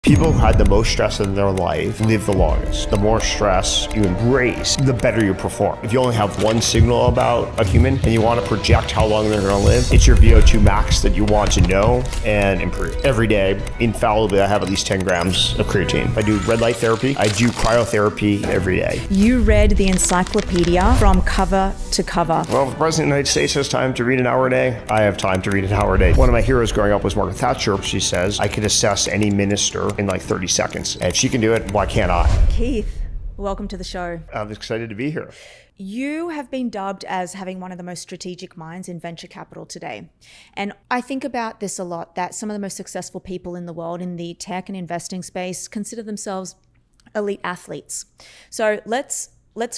People who had the most stress in their life live the longest. The more stress you embrace, the better you perform. If you only have one signal about a human and you want to project how long they're going to live, it's your VO2 max that you want to know and improve. Every day, infallibly, I have at least 10 grams of creatine. I do red light therapy. I do cryotherapy every day. You read the encyclopedia from cover to cover. Well, if the President of the United States has time to read an hour a day, I have time to read an hour a day. One of my heroes growing up was Margaret Thatcher. She says, I could assess any minister in like 30 seconds. And if she can do it, why can't I? Keith, welcome to the show. I'm excited to be here. You have been dubbed as having one of the most strategic minds in venture capital today. And I think about this a lot, that some of the most successful people in the world in the tech and investing space consider themselves elite athletes. So let's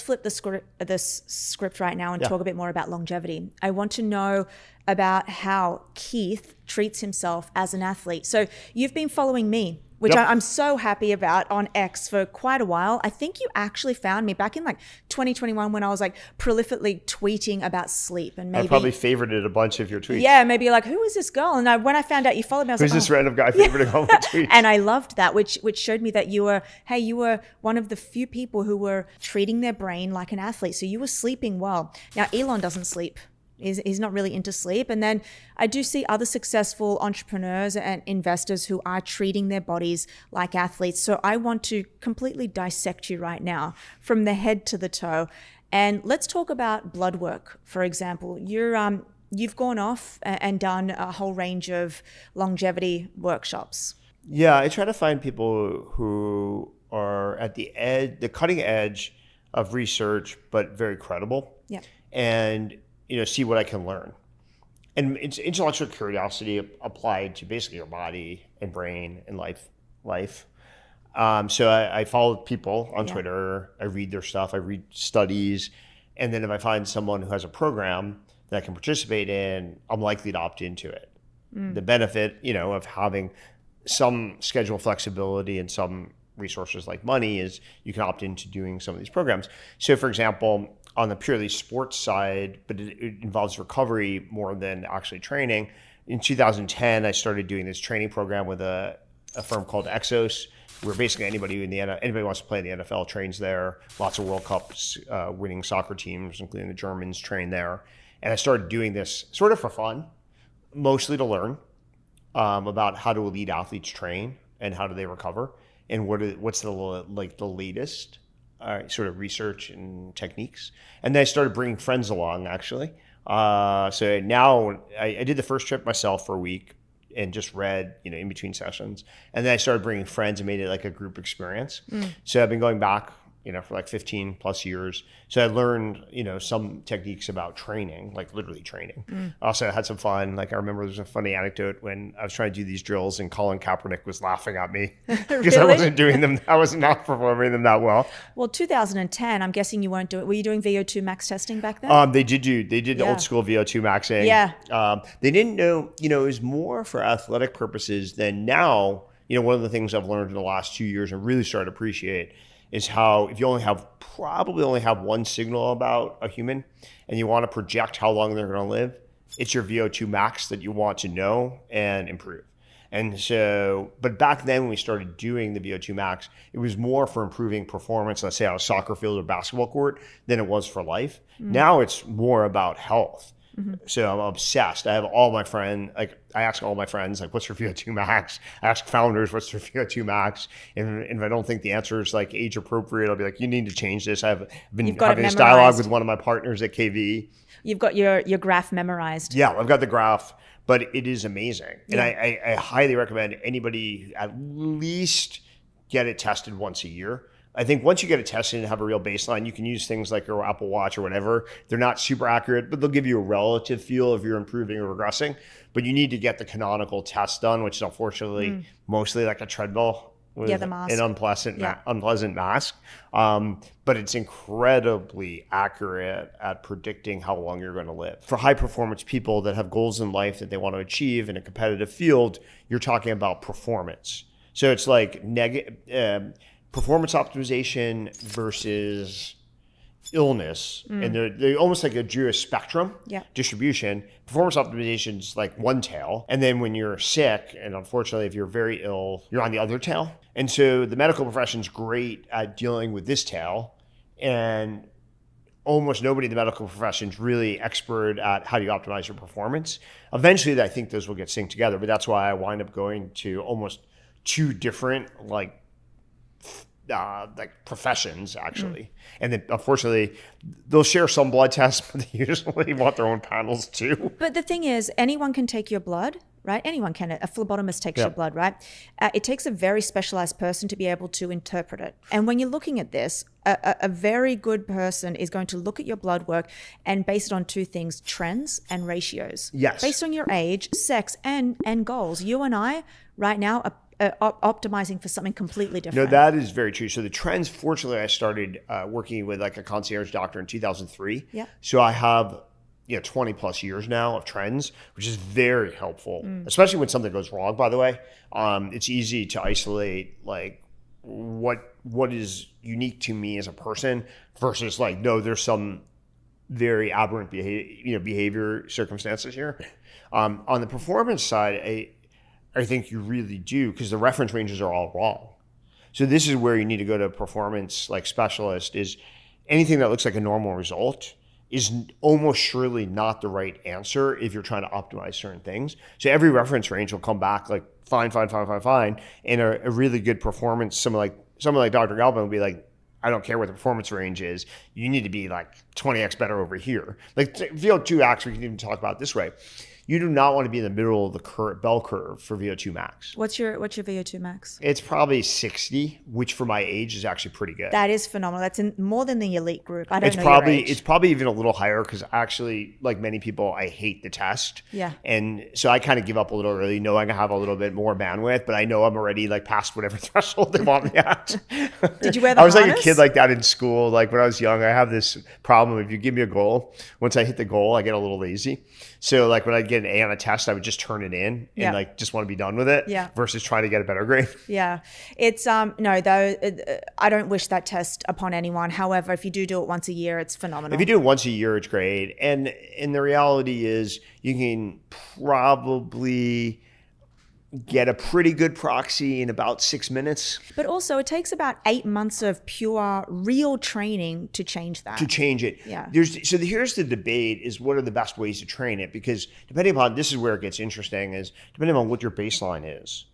flip the script right now and talk a bit more about longevity. I want to know about how Keith treats himself as an athlete. So you've been following me, which I'm so happy about, on X for quite a while. I think you actually found me back in like 2021 when I was like prolifically tweeting about sleep, and maybe I probably favorited a bunch of your tweets. Yeah, maybe like, who is this girl? And when I found out you followed me, I was Who's like, this random guy favoriting all my tweets? And I loved that, which showed me that you were one of the few people who were treating their brain like an athlete. So you were sleeping well. Now, Elon doesn't sleep. He's not really into sleep. And then I do see other successful entrepreneurs and investors who are treating their bodies like athletes. So I want to completely dissect you right now from the head to the toe. And let's talk about blood work, for example. You've gone off and done a whole range of longevity workshops. Yeah, I try to find people who are at the cutting edge of research, but very credible. Yeah. And see what I can learn. And it's intellectual curiosity applied to basically your body and brain and life. So I follow people on Twitter. I read their stuff. I read studies. And then if I find someone who has a program that I can participate in, I'm likely to opt into it. The benefit, of having some schedule flexibility and some resources like money is you can opt into doing some of these programs. So for example, on the purely sports side, but it involves recovery more than actually training. In 2010, I started doing this training program with a firm called Exos, where basically anybody who wants to play in the NFL trains there. Lots of World Cups winning soccer teams, including the Germans, train there. And I started doing this sort of for fun, mostly to learn about how do elite athletes train and how do they recover, and what's the latest sort of research and techniques. And then I started bringing friends along, actually. So now I did the first trip myself for a week and just read, in between sessions. And then I started bringing friends and made it like a group experience. So I've been going back, for like 15 plus years. So I learned, some techniques about training, like literally training. Also, I had some fun. Like I remember there's a funny anecdote when I was trying to do these drills and Colin Kaepernick was laughing at me because I wasn't doing them. I was not performing them that well. Well, 2010, I'm guessing you weren't doing. Were you doing VO2 max testing back then? They did old school VO2 maxing. Yeah. They didn't know, it was more for athletic purposes than now. One of the things I've learned in the last 2 years and really started to appreciate is how if you probably only have one signal about a human and you want to project how long they're going to live, it's your VO2 max that you want to know and improve. And so, but back then when we started doing the VO2 max, it was more for improving performance, let's say on a soccer field or basketball court, than it was for life. Now it's more about health. So I'm obsessed. I have all my friends, I ask all my friends, what's your VO2 max? I ask founders, what's their VO2 max? And if I don't think the answer is age appropriate, I'll be like, you need to change this. I've been having this dialogue with one of my partners at KV. You've got your graph memorized. Yeah, I've got the graph, but it is amazing. And I highly recommend anybody at least get it tested once a year. I think once you get it tested and have a real baseline, you can use things like your Apple Watch or whatever. They're not super accurate, but they'll give you a relative feel if you're improving or regressing. But you need to get the canonical test done, which is unfortunately mostly like a treadmill with an unpleasant mask. But it's incredibly accurate at predicting how long you're going to live. For high performance people that have goals in life that they want to achieve in a competitive field, you're talking about performance. So it's like performance optimization versus illness, and they're almost like a Jewish spectrum distribution. Performance optimization is like one tail. And then when you're sick, and unfortunately, if you're very ill, you're on the other tail. And so the medical profession is great at dealing with this tail. And almost nobody in the medical profession is really expert at how do you optimize your performance. Eventually, I think those will get synced together. But that's why I wind up going to almost two different like professions actually. And then unfortunately they'll share some blood tests, but they usually want their own panels too. But the thing is, anyone can take your blood, right? Anyone can. A phlebotomist takes your blood, right? It takes a very specialized person to be able to interpret it. And when you're looking at this, a very good person is going to look at your blood work and base it on two things: trends and ratios. Yes. Based on your age, sex, and goals. You and I right now are optimizing for something completely different. No, that is very true. So the trends, fortunately, I started working with like a concierge doctor in 2003. Yeah. So I have 20 plus years now of trends, which is very helpful, especially when something goes wrong, by the way. It's easy to isolate like what is unique to me as a person versus like, no, there's some very aberrant behavior circumstances here. On the performance side, I think you really do, because the reference ranges are all wrong. So this is where you need to go to a performance like specialist. Is anything that looks like a normal result is almost surely not the right answer if you're trying to optimize certain things. So every reference range will come back like fine. And a really good performance, someone like Dr. Galvin will be like, I don't care what the performance range is. You need to be like 20x better over here. Like VO2 max, we can even talk about it this way. You do not want to be in the middle of the bell curve for VO2 max. What's your VO2 max? It's probably 60, which for my age is actually pretty good. That is phenomenal. That's more than the elite group. I don't know your age. It's probably even a little higher, because actually, like many people, I hate the test. Yeah. And so I kind of give up a little early, knowing I have a little bit more bandwidth, but I know I'm already like past whatever threshold they want me at. Did you wear the I was harness? like a kid like that in school. Like when I was young, I have this problem. If you give me a goal, once I hit the goal, I get a little lazy. So like when I get an A on a test, I would just turn it in and like just want to be done with it versus trying to get a better grade. Yeah. It's no, though, I don't wish that test upon anyone. However, if you do it once a year, it's phenomenal. If you do it once a year, it's great. And the reality is you can probably get a pretty good proxy in about 6 minutes. But also it takes about 8 months of pure real training to change that. To change it. Yeah. So here's the debate is what are the best ways to train it? Because depending upon, this is where it gets interesting, is depending on what your baseline is.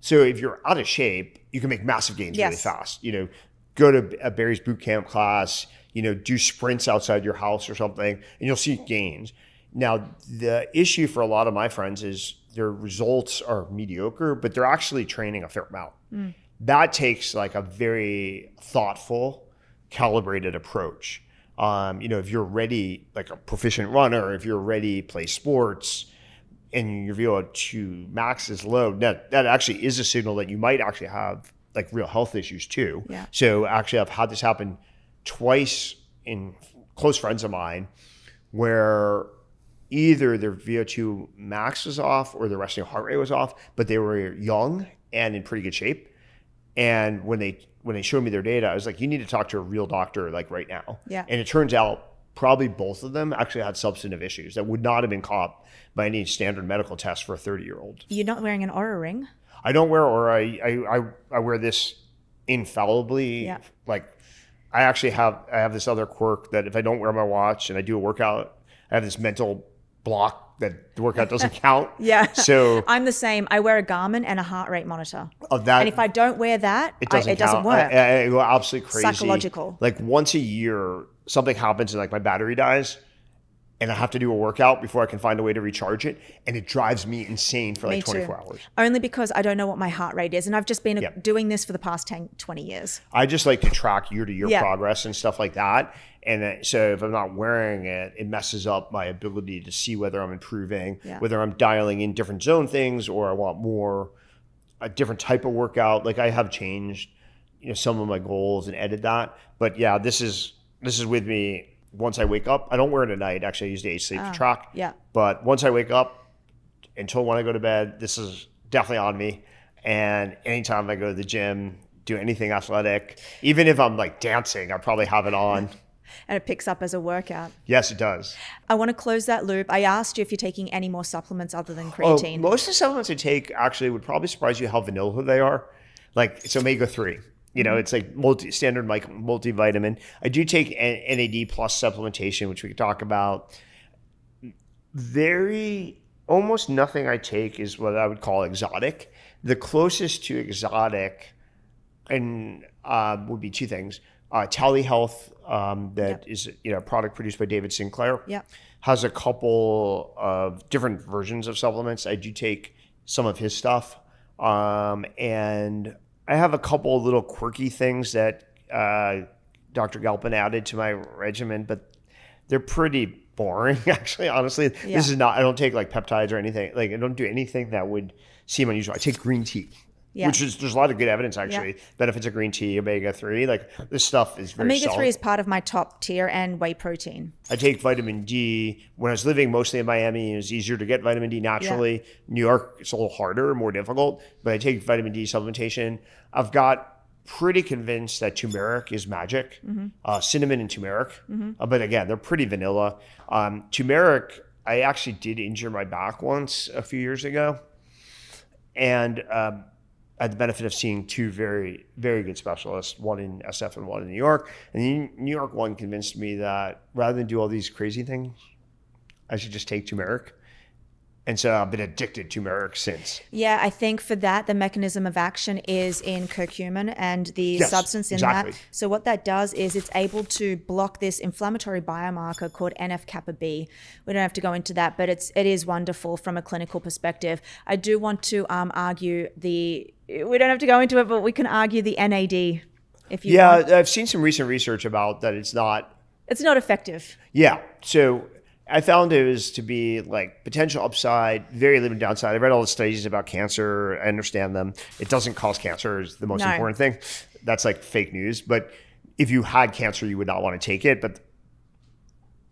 So if you're out of shape, you can make massive gains really fast. Go to a Barry's boot camp class, do sprints outside your house or something, and you'll see gains. Now, the issue for a lot of my friends is their results are mediocre, but they're actually training a fair amount. That takes like a very thoughtful, calibrated approach. If you're ready, like a proficient runner, if you're ready to play sports and your VO2 max is low, that actually is a signal that you might actually have like real health issues too. Yeah. So actually I've had this happen twice in close friends of mine where either their VO2 max was off or their resting heart rate was off, but they were young and in pretty good shape. And when they showed me their data, I was like, you need to talk to a real doctor like right now. Yeah. And it turns out probably both of them actually had substantive issues that would not have been caught by any standard medical test for a 30-year-old. You're not wearing an Oura ring? I don't wear Oura. I wear this infallibly. Yeah. Like I have this other quirk that if I don't wear my watch and I do a workout, I have this mental block that the workout doesn't count. Yeah. So I'm the same. I wear a Garmin and a heart rate monitor. Of that, and if I don't wear that, it doesn't work. I go absolutely crazy. Psychological. Like once a year, something happens and like my battery dies, and I have to do a workout before I can find a way to recharge it, and it drives me insane for like 24 hours. Only because I don't know what my heart rate is, and I've just been doing this for the past 20 years. I just like to track year-to-year progress and stuff like that. And so if I'm not wearing it, it messes up my ability to see whether I'm improving, whether I'm dialing in different zone things, or I want a different type of workout. Like I have changed, some of my goals and edited that. But yeah, this is with me once I wake up. I don't wear it at night. Actually, I use the H-Sleep to track. Yeah. But once I wake up until when I go to bed, this is definitely on me. And anytime I go to the gym, do anything athletic, even if I'm like dancing, I probably have it on. And it picks up as a workout. Yes, it does. I want to close that loop. I asked you if you're taking any more supplements other than creatine. Most of the supplements I take actually would probably surprise you how vanilla they are. Like it's omega-3. You know, it's like standard like multivitamin. I do take NAD plus supplementation, which we could talk about. Almost nothing I take is what I would call exotic. The closest to exotic and would be two things. Tally Health, that is a product produced by David Sinclair, has a couple of different versions of supplements. I do take some of his stuff, and I have a couple of little quirky things that Dr. Galpin added to my regimen, but they're pretty boring, actually, honestly. This is not, I don't take like peptides or anything. Like I don't do anything that would seem unusual. I take green tea. Which is, there's a lot of good evidence actually. Benefits of green tea, omega-3, like this stuff is very solid. Omega-3 is part of my top tier and whey protein. I take vitamin D. When I was living mostly in Miami, it was easier to get vitamin D naturally. New York, it's a little harder, more difficult, but I take vitamin D supplementation. I've got pretty convinced that turmeric is magic, cinnamon and turmeric. But again, they're pretty vanilla. Turmeric, I actually did injure my back once a few years ago. And I had the benefit of seeing two very, very good specialists, one in SF and one in New York. And the New York one convinced me that rather than do all these crazy things, I should just take turmeric. And so I've been addicted to turmeric since. Yeah, I think for that, the mechanism of action is in curcumin and the substance in that. So what that does is it's able to block this inflammatory biomarker called NF-kappa B. We don't have to go into that, but it is wonderful from a clinical perspective. I do want to argue we don't have to go into it, but we can argue the NAD if you want. I've seen some recent research about that it's not effective. Yeah, so I found it was to be like potential upside, very limited downside. I read all the studies about cancer. I understand them. It doesn't cause cancer is the most important thing. That's like fake news. But if you had cancer, you would not want to take it. But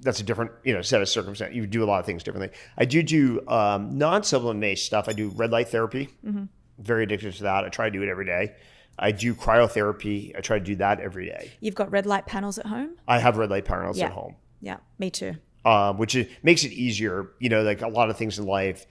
that's a different set of circumstances. You do a lot of things differently. I do non-supplement based stuff. I do red light therapy. Very addicted to that. I try to do it every day. I do cryotherapy. I try to do that every day. You've got red light panels at home? I have red light panels at home. Yeah, me too. Which makes it easier. Like a lot of things in life,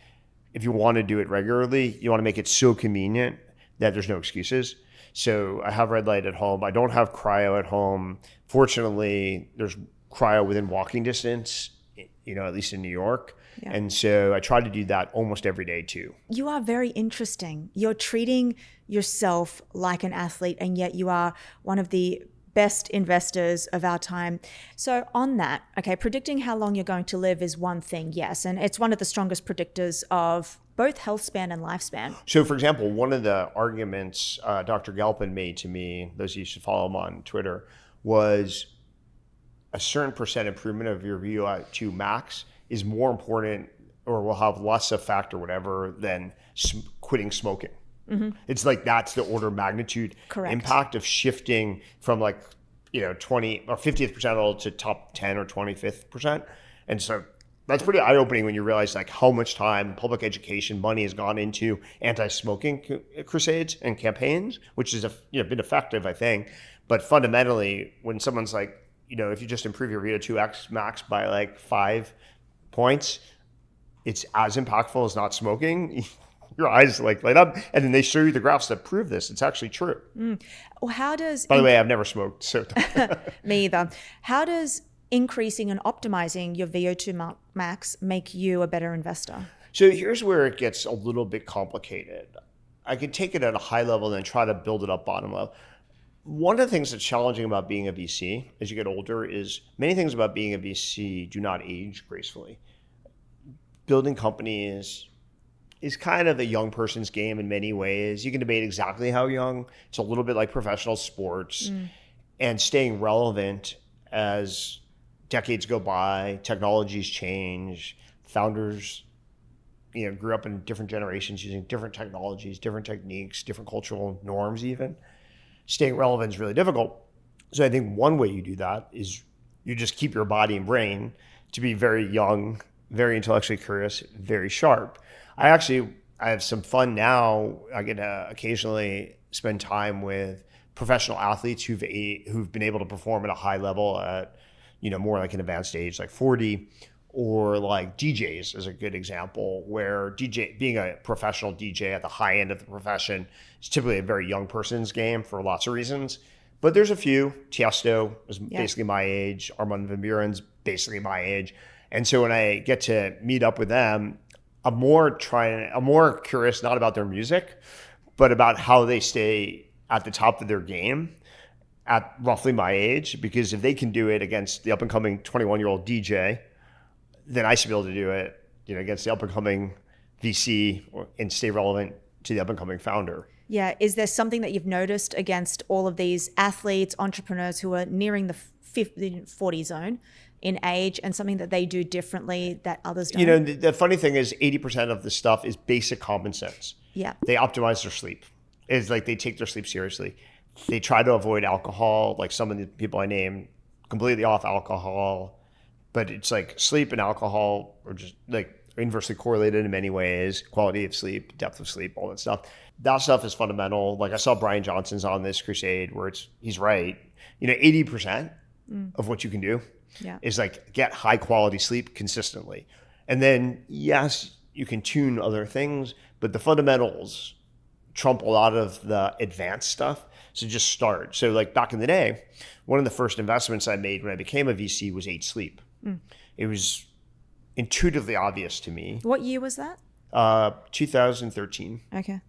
if you want to do it regularly, you want to make it so convenient that there's no excuses. So I have red light at home. I don't have cryo at home. Fortunately, there's cryo within walking distance, at least in New York. Yeah. And so I try to do that almost every day too. You are very interesting. You're treating yourself like an athlete, and yet you are one of the best investors of our time. So on that, predicting how long you're going to live is one thing, yes. And it's one of the strongest predictors of both health span and lifespan. So for example, one of the arguments Dr. Galpin made to me, those of you should follow him on Twitter, was a certain percent improvement of your VO2 max is more important or will have less effect or whatever than quitting smoking. It's like that's the order of magnitude impact of shifting from 20 or 50th percentile to top 10 or 25th percent. And so that's pretty eye-opening when you realize how much time public education money has gone into anti-smoking crusades and campaigns, which has been effective, I think. But fundamentally, when someone's if you just improve your VO2 max by 5 points, it's as impactful as not smoking. Your eyes light up, and then they show you the graphs that prove this. It's actually true. Well, how does... By the way, I've never smoked, so... Me either. How does increasing and optimizing your VO2 max make you a better investor? So here's where it gets a little bit complicated. I could take it at a high level and then try to build it up bottom level. One of the things that's challenging about being a VC as you get older is many things about being a VC do not age gracefully. Building companies is kind of a young person's game in many ways. You can debate exactly how young. It's a little bit like professional sports. And staying relevant as decades go by, technologies change, founders grew up in different generations using different technologies, different techniques, different cultural norms even. Staying relevant is really difficult. So I think one way you do that is you just keep your body and brain to be very young, very intellectually curious, very sharp. I have some fun now. I get to occasionally spend time with professional athletes who've been able to perform at a high level at more like an advanced age, like 40, or like DJs is a good example, where being a professional DJ at the high end of the profession is typically a very young person's game for lots of reasons. But there's a few. Tiesto is basically my age. Armin van Buuren's basically my age. And so when I get to meet up with them, I'm more curious not about their music, but about how they stay at the top of their game at roughly my age. Because if they can do it against the up and coming 21-year-old DJ, then I should be able to do it, against the up and coming VC and stay relevant to the up and coming founder. Yeah. Is there something that you've noticed against all of these athletes, entrepreneurs who are nearing the 40 zone in age, and something that they do differently that others don't? The funny thing is 80% of the stuff is basic common sense. Yeah. They optimize their sleep. It's like they take their sleep seriously. They try to avoid alcohol, like some of the people I named, completely off alcohol. But it's like sleep and alcohol are just like inversely correlated in many ways. Quality of sleep, depth of sleep, all that stuff. That stuff is fundamental. Like I saw Brian Johnson's on this crusade where he's right. 80% of what you can do is like get high quality sleep consistently. And then, yes, you can tune other things, but the fundamentals trump a lot of the advanced stuff. So just start. So like back in the day, one of the first investments I made when I became a VC was 8 Sleep. It was intuitively obvious to me. What year was that? 2013. Okay.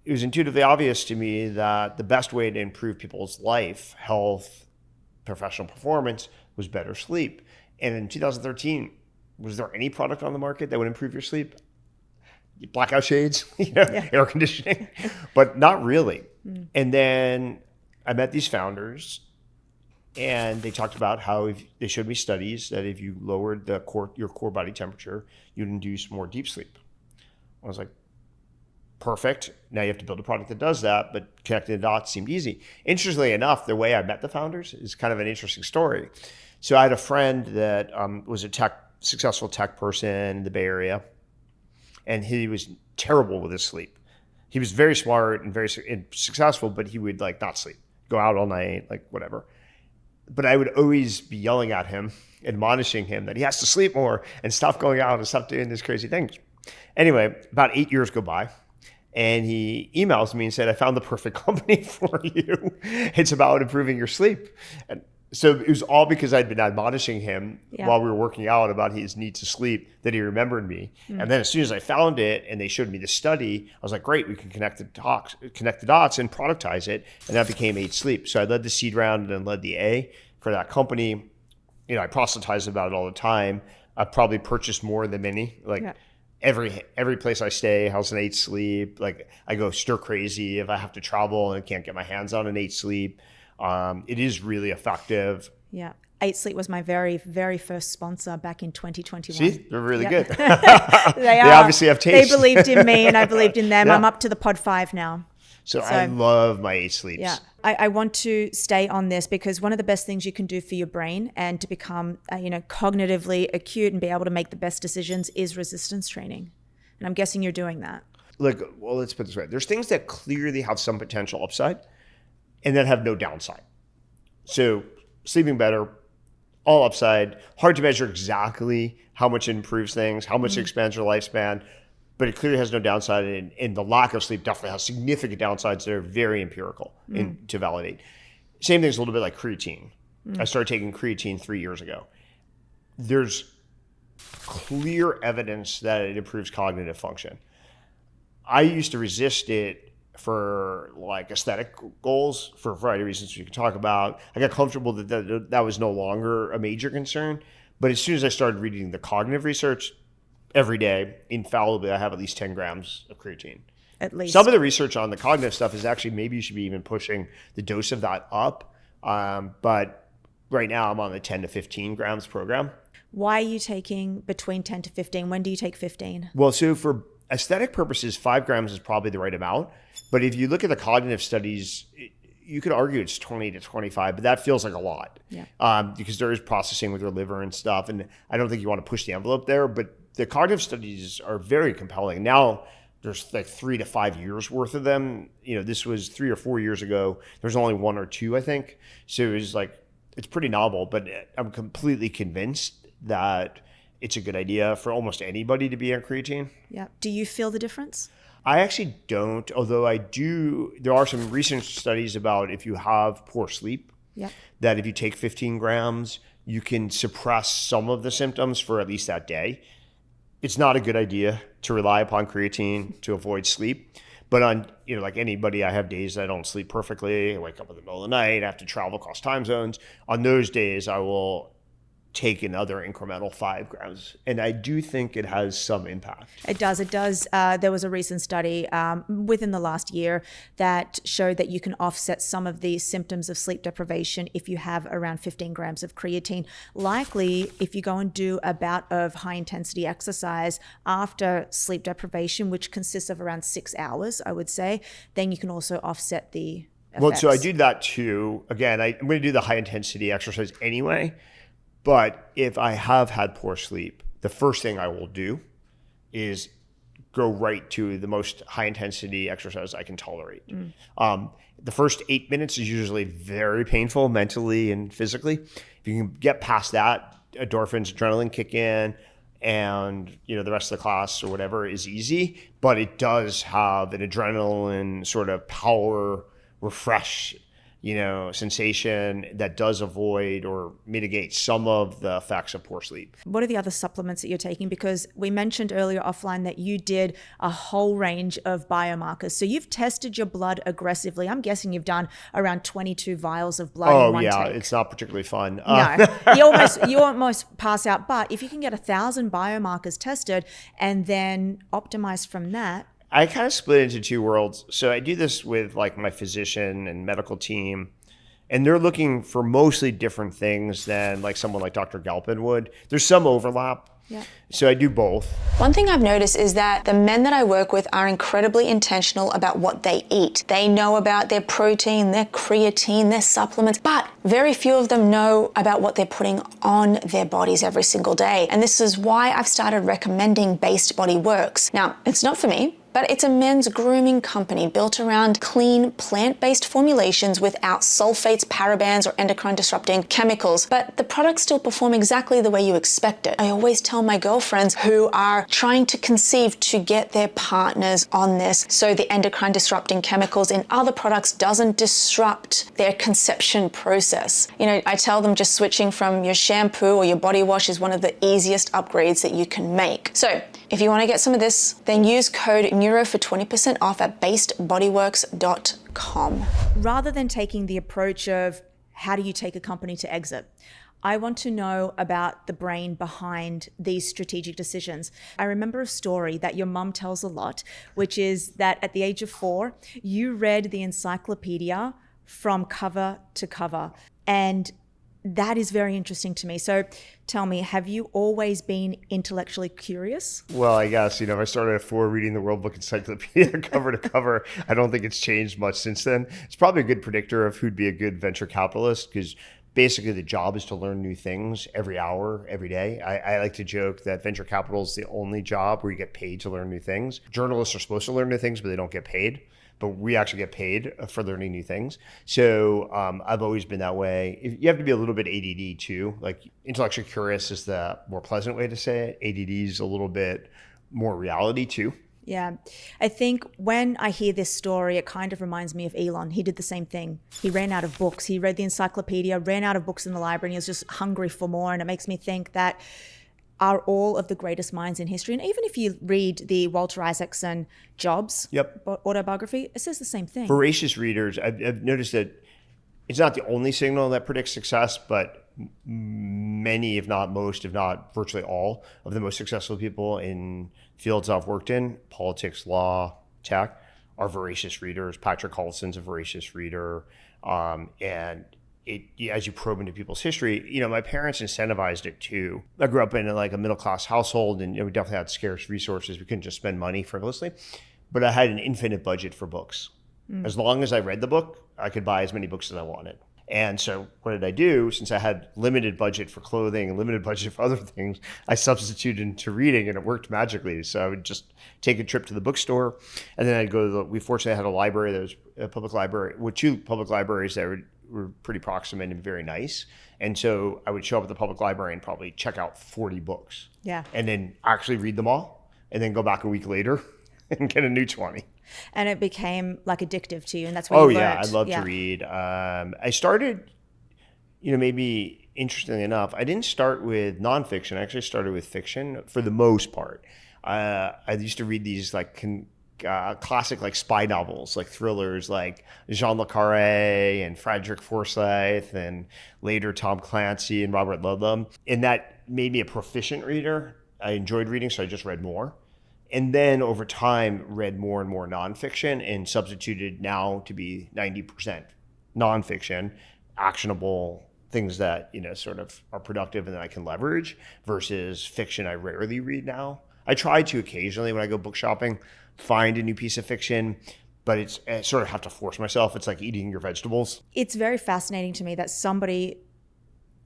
It was intuitively obvious to me that the best way to improve people's life, health, professional performance was better sleep. And in 2013, was there any product on the market that would improve your sleep? Blackout shades, air conditioning, but not really. And then I met these founders, and they talked about how they showed me studies that if you lowered your core body temperature, you'd induce more deep sleep. I was like, perfect. Now you have to build a product that does that, but connecting the dots seemed easy. Interestingly enough, the way I met the founders is kind of an interesting story. So I had a friend that was a successful tech person in the Bay Area, and he was terrible with his sleep. He was very smart and very successful, but he would like not sleep, go out all night, like whatever. But I would always be yelling at him, admonishing him that he has to sleep more and stop going out and stop doing these crazy things. Anyway, about 8 years go by, and he emails me and said, I found the perfect company for you. It's about improving your sleep. And so it was all because I'd been admonishing him while we were working out about his need to sleep that he remembered me. And then as soon as I found it and they showed me the study, I was like, great, we can connect the dots and productize it. And that became 8 Sleep. So I led the seed round and then led the A for that company. I proselytize about it all the time. I probably purchased more than many. Every place I stay has an 8 Sleep. Like I go stir crazy if I have to travel and can't get my hands on an 8 Sleep. It is really effective. Yeah. 8 Sleep was my very, very first sponsor back in 2021. See, they're really good. They obviously have taste. They believed in me and I believed in them. I'm up to the pod 5 now. So I love my 8 Sleeps. Yeah. I want to stay on this because one of the best things you can do for your brain and to become, cognitively acute and be able to make the best decisions is resistance training. And I'm guessing you're doing that. Let's put it this way. There's things that clearly have some potential upside and that have no downside. So sleeping better, all upside, hard to measure exactly how much it improves things, how much it expands your lifespan, but it clearly has no downside. And the lack of sleep definitely has significant downsides that are very empirical to validate. Same thing's a little bit like creatine. I started taking creatine 3 years ago. There's clear evidence that it improves cognitive function. I used to resist it for like aesthetic goals for a variety of reasons we can talk about. I got comfortable that was no longer a major concern. But as soon as I started reading the cognitive research, every day, infallibly, I have at least 10 grams of creatine. At least. Some of the research on the cognitive stuff is actually maybe you should be even pushing the dose of that up. But right now I'm on the 10 to 15 grams program. Why are you taking between 10 to 15? When do you take 15? Well, so for aesthetic purposes, 5 grams is probably the right amount. But if you look at the cognitive studies, you could argue it's 20 to 25, but that feels like a lot. Because there is processing with your liver and stuff. And I don't think you want to push the envelope there. But the cognitive studies are very compelling. Now, there's like 3 to 5 years worth of them. This was 3 or 4 years ago. There's only 1 or 2, I think. So it was like it's pretty novel, but I'm completely convinced that it's a good idea for almost anybody to be on creatine. Yeah. Do you feel the difference? I actually don't, although I do. There are some recent studies about if you have poor sleep, that if you take 15 grams, you can suppress some of the symptoms for at least that day. It's not a good idea to rely upon creatine to avoid sleep. But on, like anybody, I have days that I don't sleep perfectly. I wake up in the middle of the night. I have to travel across time zones. On those days, I will take another incremental 5 grams. And I do think it has some impact. It does. There was a recent study within the last year that showed that you can offset some of the symptoms of sleep deprivation if you have around 15 grams of creatine. Likely, if you go and do a bout of high intensity exercise after sleep deprivation, which consists of around 6 hours, I would say, then you can also offset the effects. Well, so I do that too. Again, I'm going to do the high intensity exercise anyway. But if I have had poor sleep, the first thing I will do is go right to the most high intensity exercise I can tolerate. The first 8 minutes is usually very painful mentally and physically. If you can get past that, endorphins, adrenaline kick in, and the rest of the class or whatever is easy. But it does have an adrenaline sort of power refresh sensation that does avoid or mitigate some of the effects of poor sleep. What are the other supplements that you're taking? Because we mentioned earlier offline that you did a whole range of biomarkers. So you've tested your blood aggressively. I'm guessing you've done around 22 vials of blood in one take. It's not particularly fun. No, you almost pass out. But if you can get 1,000 biomarkers tested and then optimize from that, I kind of split into two worlds. So I do this with like my physician and medical team, and they're looking for mostly different things than like someone like Dr. Galpin would. There's some overlap. Yeah. So I do both. One thing I've noticed is that the men that I work with are incredibly intentional about what they eat. They know about their protein, their creatine, their supplements, but very few of them know about what they're putting on their bodies every single day. And this is why I've started recommending Based Body Works. Now, it's not for me, but it's a men's grooming company built around clean, plant-based formulations without sulfates, parabens, or endocrine-disrupting chemicals. But the products still perform exactly the way you expect it. I always tell my girlfriends who are trying to conceive to get their partners on this so the endocrine-disrupting chemicals in other products doesn't disrupt their conception process. I tell them just switching from your shampoo or your body wash is one of the easiest upgrades that you can make. So if you want to get some of this, then use code NEURO for 20% off at basedbodyworks.com. Rather than taking the approach of how do you take a company to exit, I want to know about the brain behind these strategic decisions. I remember a story that your mum tells a lot, which is that at the age of 4, you read the encyclopedia from cover to cover. And that is very interesting to me. So tell me, have you always been intellectually curious? Well, I guess, if I started at 4 reading the World Book Encyclopedia cover to cover, I don't think it's changed much since then. It's probably a good predictor of who'd be a good venture capitalist because basically the job is to learn new things every hour, every day. I like to joke that venture capital is the only job where you get paid to learn new things. Journalists are supposed to learn new things, but they don't get paid. But we actually get paid for learning new things. So I've always been that way. You have to be a little bit ADD too. Like intellectually curious is the more pleasant way to say it. ADD is a little bit more reality too. Yeah. I think when I hear this story, it kind of reminds me of Elon. He did the same thing. He ran out of books. He read the encyclopedia, ran out of books in the library, and he was just hungry for more. And it makes me think that are all of the greatest minds in history. And even if you read the Walter Isaacson Jobs autobiography, it says the same thing. Voracious readers, I've noticed that it's not the only signal that predicts success, but many, if not most, if not virtually all of the most successful people in fields I've worked in, politics, law, tech, are voracious readers. Patrick Collison's a voracious reader. And as you probe into people's history, my parents incentivized it too. I grew up in a middle-class household, and we definitely had scarce resources. We couldn't just spend money frivolously, but I had an infinite budget for books. As long as I read the book, I could buy as many books as I wanted. And so what did I do? Since I had limited budget for clothing and limited budget for other things, I substituted into reading, and it worked magically. So I would just take a trip to the bookstore, and then I'd go to we fortunately had a library that was a public library with 2 public libraries that were pretty proximate and very nice. And so I would show up at the public library and probably check out 40 books. Yeah. And then actually read them all and then go back a week later and get a new 20. And it became like addictive to you, and that's what you learned. I love to read. I started, maybe interestingly enough, I didn't start with nonfiction. I actually started with fiction for the most part. I used to read these like classic like spy novels, like thrillers, like Jean le Carré and Frederick Forsyth, and later Tom Clancy and Robert Ludlum. And that made me a proficient reader. I enjoyed reading, so I just read more. And then over time, read more and more nonfiction, and substituted now to be 90% nonfiction, actionable things that, sort of are productive and that I can leverage, versus fiction I rarely read now. I try to occasionally when I go book shopping, find a new piece of fiction, but I sort of have to force myself. It's like eating your vegetables. It's very fascinating to me that somebody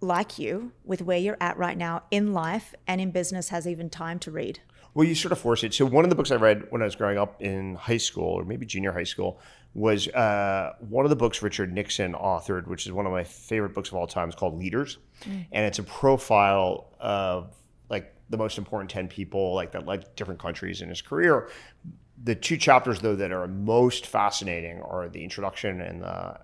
like you, with where you're at right now in life and in business, has even time to read. Well, you sort of force it. So one of the books I read when I was growing up in high school, or maybe junior high school, was one of the books Richard Nixon authored, which is one of my favorite books of all time. It's called Leaders. And it's a profile of like the most important 10 people like that led different countries in his career. The two chapters, though, that are most fascinating are the introduction and the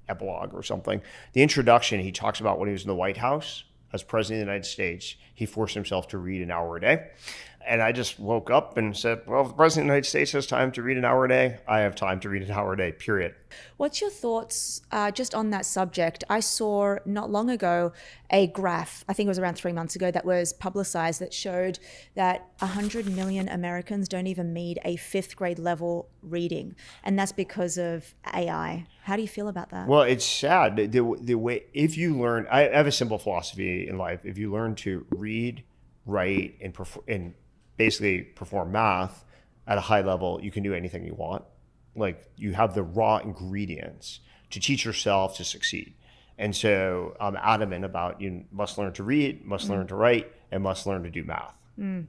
epilogue or something. The introduction, he talks about when he was in the White House as president of the United States, he forced himself to read an hour a day. And I just woke up and said, well, if the president of the United States has time to read an hour a day, I have time to read an hour a day, period. What's your thoughts just on that subject? I saw not long ago a graph, I think it was around 3 months ago, that was publicized that showed that 100 million Americans don't even meet a 5th grade level reading. And that's because of AI. How do you feel about that? Well, it's sad. The way, if you learn, I have a simple philosophy in life. If you learn to read, write, and basically perform math at a high level, you can do anything you want. Like, you have the raw ingredients to teach yourself to succeed. And so I'm adamant about you must learn to read, must learn to write, and must learn to do math,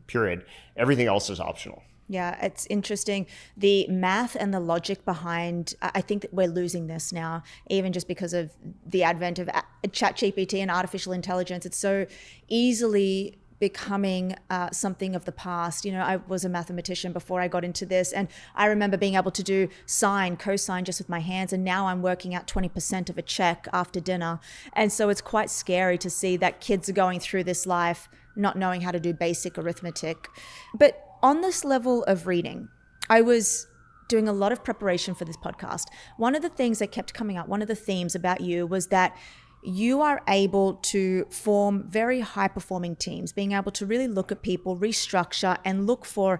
period. Everything else is optional. Yeah, it's interesting. The math and the logic behind, I think that we're losing this now, even just because of the advent of ChatGPT and artificial intelligence. It's so easily becoming something of the past. I was a mathematician before I got into this, and I remember being able to do sine, cosine just with my hands, and now I'm working out 20% of a check after dinner. And so it's quite scary to see that kids are going through this life not knowing how to do basic arithmetic. But on this level of reading, I was doing a lot of preparation for this podcast. One of the things that kept coming up, one of the themes about you, was that you are able to form very high-performing teams, being able to really look at people, restructure, and look for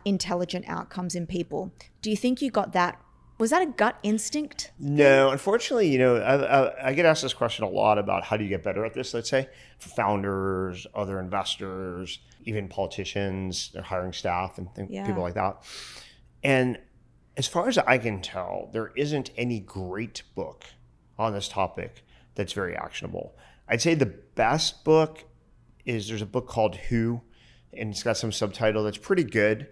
intelligent outcomes in people. Do you think you got that? Was that a gut instinct? No, unfortunately, I get asked this question a lot about how do you get better at this, let's say, for founders, other investors, even politicians, they're hiring staff and people like that. And as far as I can tell, there isn't any great book on this topic that's very actionable. I'd say the best book is, there's a book called Who, and it's got some subtitle that's pretty good,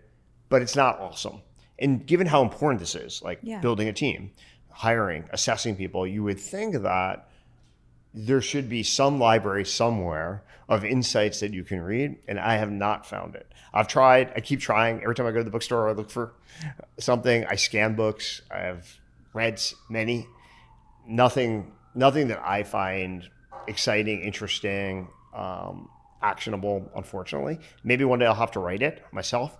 but it's not awesome. And given how important this is, like building a team, hiring, assessing people, you would think that there should be some library somewhere of insights that you can read, and I have not found it. I've tried, I keep trying. Every time I go to the bookstore, I look for something. I scan books. I have read many. Nothing that I find exciting, interesting, actionable, unfortunately. Maybe one day I'll have to write it myself.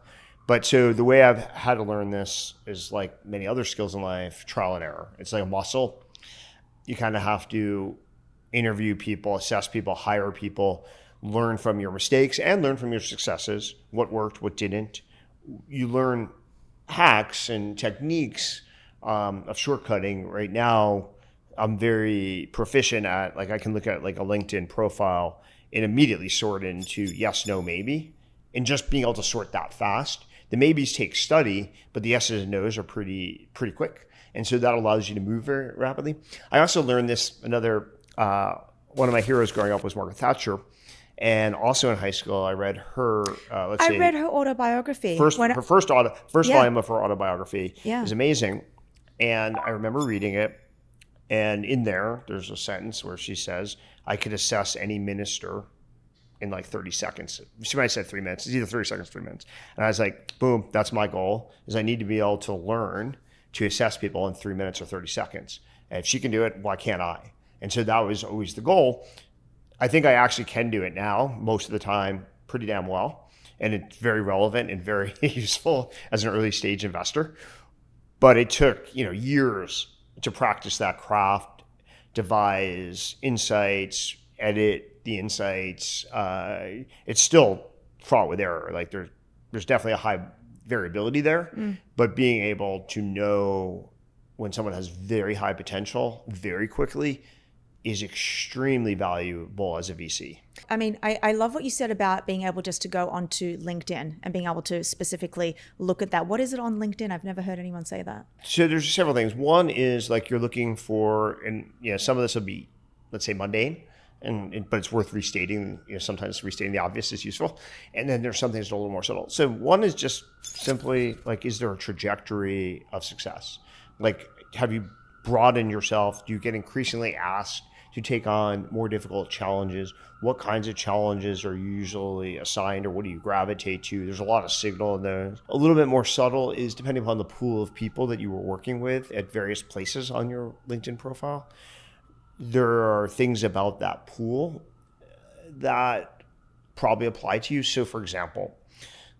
But so the way I've had to learn this is like many other skills in life, trial and error. It's like a muscle. You kind of have to interview people, assess people, hire people, learn from your mistakes and learn from your successes, what worked, what didn't. You learn hacks and techniques of shortcutting. Right now, I'm very proficient at, like, I can look at like a LinkedIn profile and immediately sort into yes, no, maybe, and just being able to sort that fast. The maybes take study, but the yeses and nos are pretty quick. And so that allows you to move very rapidly. I also learned this, one of my heroes growing up was Margaret Thatcher. And also in high school, I read her, I read her autobiography. First volume of her autobiography. Yeah. It was amazing. And I remember reading it. And in there's a sentence where she says, I could assess any minister in like 30 seconds. She might have said 3 minutes. It's either 30 seconds, 3 minutes. And I was like, boom, that's my goal, is I need to be able to learn to assess people in 3 minutes or 30 seconds. And if she can do it, why can't I? And so that was always the goal. I think I actually can do it now, most of the time, pretty damn well. And it's very relevant and very useful as an early stage investor. But it took, years to practice that craft, devise insights, edit the insights. It's still fraught with error. Like there's definitely a high variability there, but being able to know when someone has very high potential very quickly is extremely valuable as a VC. I mean, I love what you said about being able just to go onto LinkedIn and being able to specifically look at that. What is it on LinkedIn? I've never heard anyone say that. So there's several things. One is like you're looking for, and some of this will be, let's say, mundane, but it's worth restating. Sometimes restating the obvious is useful. And then there's some things that are a little more subtle. So one is just simply like, is there a trajectory of success? Like, have you broadened yourself? Do you get increasingly asked to take on more difficult challenges? What kinds of challenges are you usually assigned, or what do you gravitate to? There's a lot of signal in there. A little bit more subtle is depending upon the pool of people that you were working with at various places on your LinkedIn profile. There are things about that pool that probably apply to you. So for example,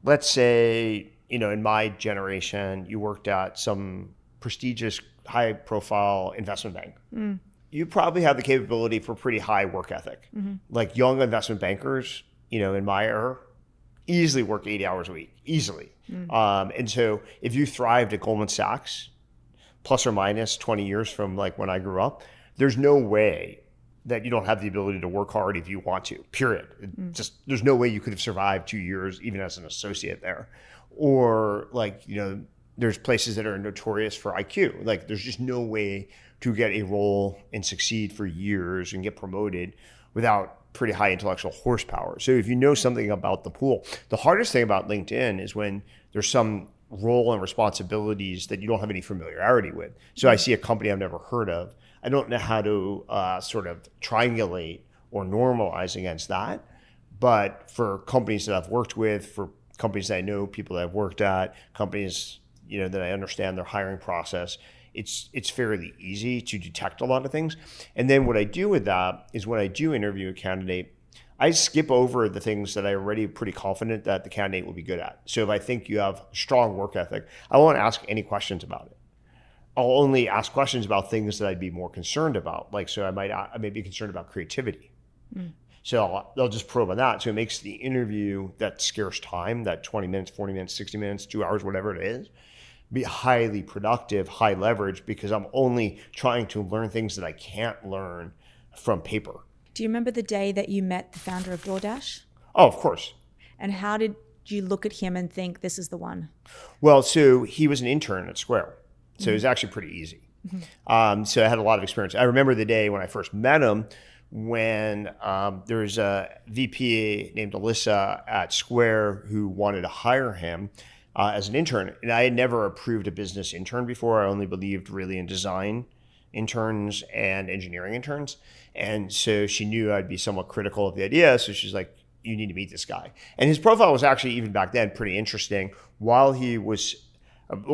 let's say, in my generation, you worked at some prestigious high profile investment bank. You probably have the capability for pretty high work ethic. Like young investment bankers, in my era, easily work 80 hours a week, easily. And so if you thrived at Goldman Sachs, plus or minus 20 years from like when I grew up, there's no way that you don't have the ability to work hard if you want to, period. Just, there's no way you could have survived 2 years, even as an associate there. Or like, there's places that are notorious for IQ. Like there's just no way to get a role and succeed for years and get promoted without pretty high intellectual horsepower. So if you know something about the pool, the hardest thing about LinkedIn is when there's some role and responsibilities that you don't have any familiarity with. So I see a company I've never heard of. I don't know how to sort of triangulate or normalize against that. But for companies that I've worked with, for companies that I know, people that I've worked at, companies that I understand their hiring process, it's fairly easy to detect a lot of things. And then what I do with that is when I do interview a candidate, I skip over the things that I already pretty confident that the candidate will be good at. So if I think you have strong work ethic, I won't ask any questions about it. I'll only ask questions about things that I'd be more concerned about. Like, so I may be concerned about creativity. So they'll just probe on that. So it makes the interview, that scarce time, that 20 minutes, 40 minutes, 60 minutes, 2 hours, whatever it is, be highly productive, high leverage, because I'm only trying to learn things that I can't learn from paper. Do you remember the day that you met the founder of DoorDash? Oh, of course. And how did you look at him and think, this is the one? Well, so he was an intern at Square. So it was actually pretty easy. So I had a lot of experience. I remember the day when I first met him, when there was a VP named Alyssa at Square who wanted to hire him as an intern. And I had never approved a business intern before. I only believed really in design interns and engineering interns. And so she knew I'd be somewhat critical of the idea. So she's like, you need to meet this guy. And his profile was actually, even back then, pretty interesting. While he was,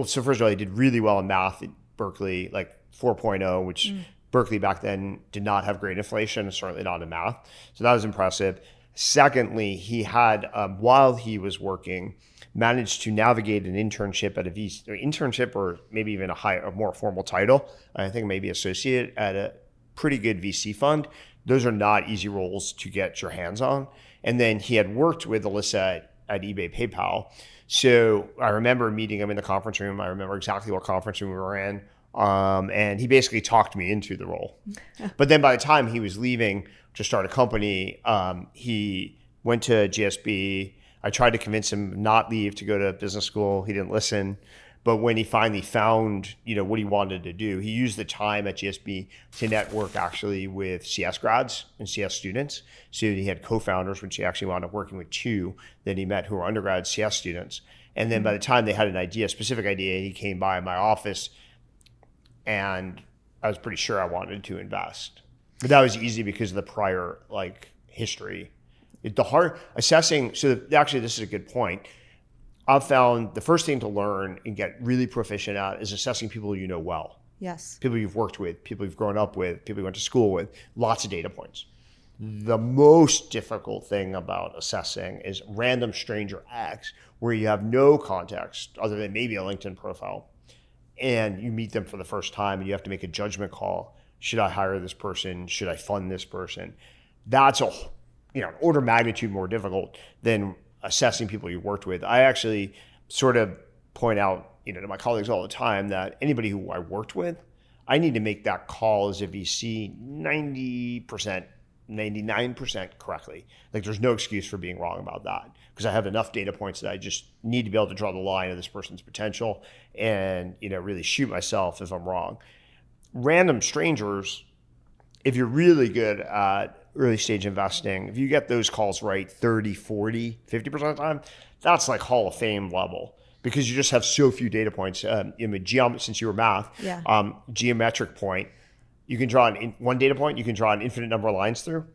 so first of all, he did really well in math at Berkeley, like 4.0, which Berkeley back then did not have great inflation, certainly not in math. So that was impressive. Secondly, he had, while he was working, managed to navigate an internship at internship, or maybe even a more formal title. I think maybe associate at a pretty good VC fund. Those are not easy roles to get your hands on. And then he had worked with Alyssa at eBay PayPal. So I remember meeting him in the conference room. I remember exactly what conference room we were in. And he basically talked me into the role. But then by the time he was leaving to start a company, he went to GSB. I tried to convince him not leave to go to business school. He didn't listen. But when he finally found, what he wanted to do, he used the time at GSB to network actually with CS grads and CS students. So he had co-founders, which he actually wound up working with 2 that he met who were undergrad CS students. And then by the time they had a specific idea, he came by my office, and I was pretty sure I wanted to invest. But that was easy because of the prior history. Assessing, so actually this is a good point. I've found the first thing to learn and get really proficient at is assessing people you know well. Yes. People you've worked with, people you've grown up with, people you went to school with, lots of data points. The most difficult thing about assessing is random stranger X, where you have no context other than maybe a LinkedIn profile, and you meet them for the first time and you have to make a judgment call. Should I hire this person? Should I fund this person? That's an order of magnitude more difficult than assessing people you worked with. I actually sort of point out, to my colleagues all the time that anybody who I worked with, I need to make that call as a VC 90%, 99% correctly. There's no excuse for being wrong about that because I have enough data points that I just need to be able to draw the line of this person's potential and, really shoot myself if I'm wrong. Random strangers, if you're really good at early stage investing, if you get those calls right 30, 40, 50% of the time, that's like Hall of Fame level because you just have so few data points. Since you were math, geometric point, you can draw one data point, you can draw an infinite number of lines through.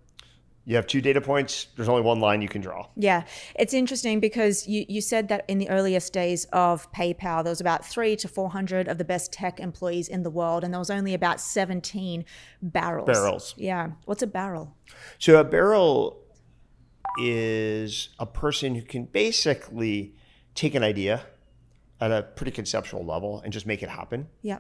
You have 2 data points, there's only one line you can draw. Yeah, it's interesting because you said that in the earliest days of PayPal, there was about 300 to 400 of the best tech employees in the world, and there was only about 17 barrels. Yeah. What's a barrel? So a barrel is a person who can basically take an idea at a pretty conceptual level and just make it happen. Yeah.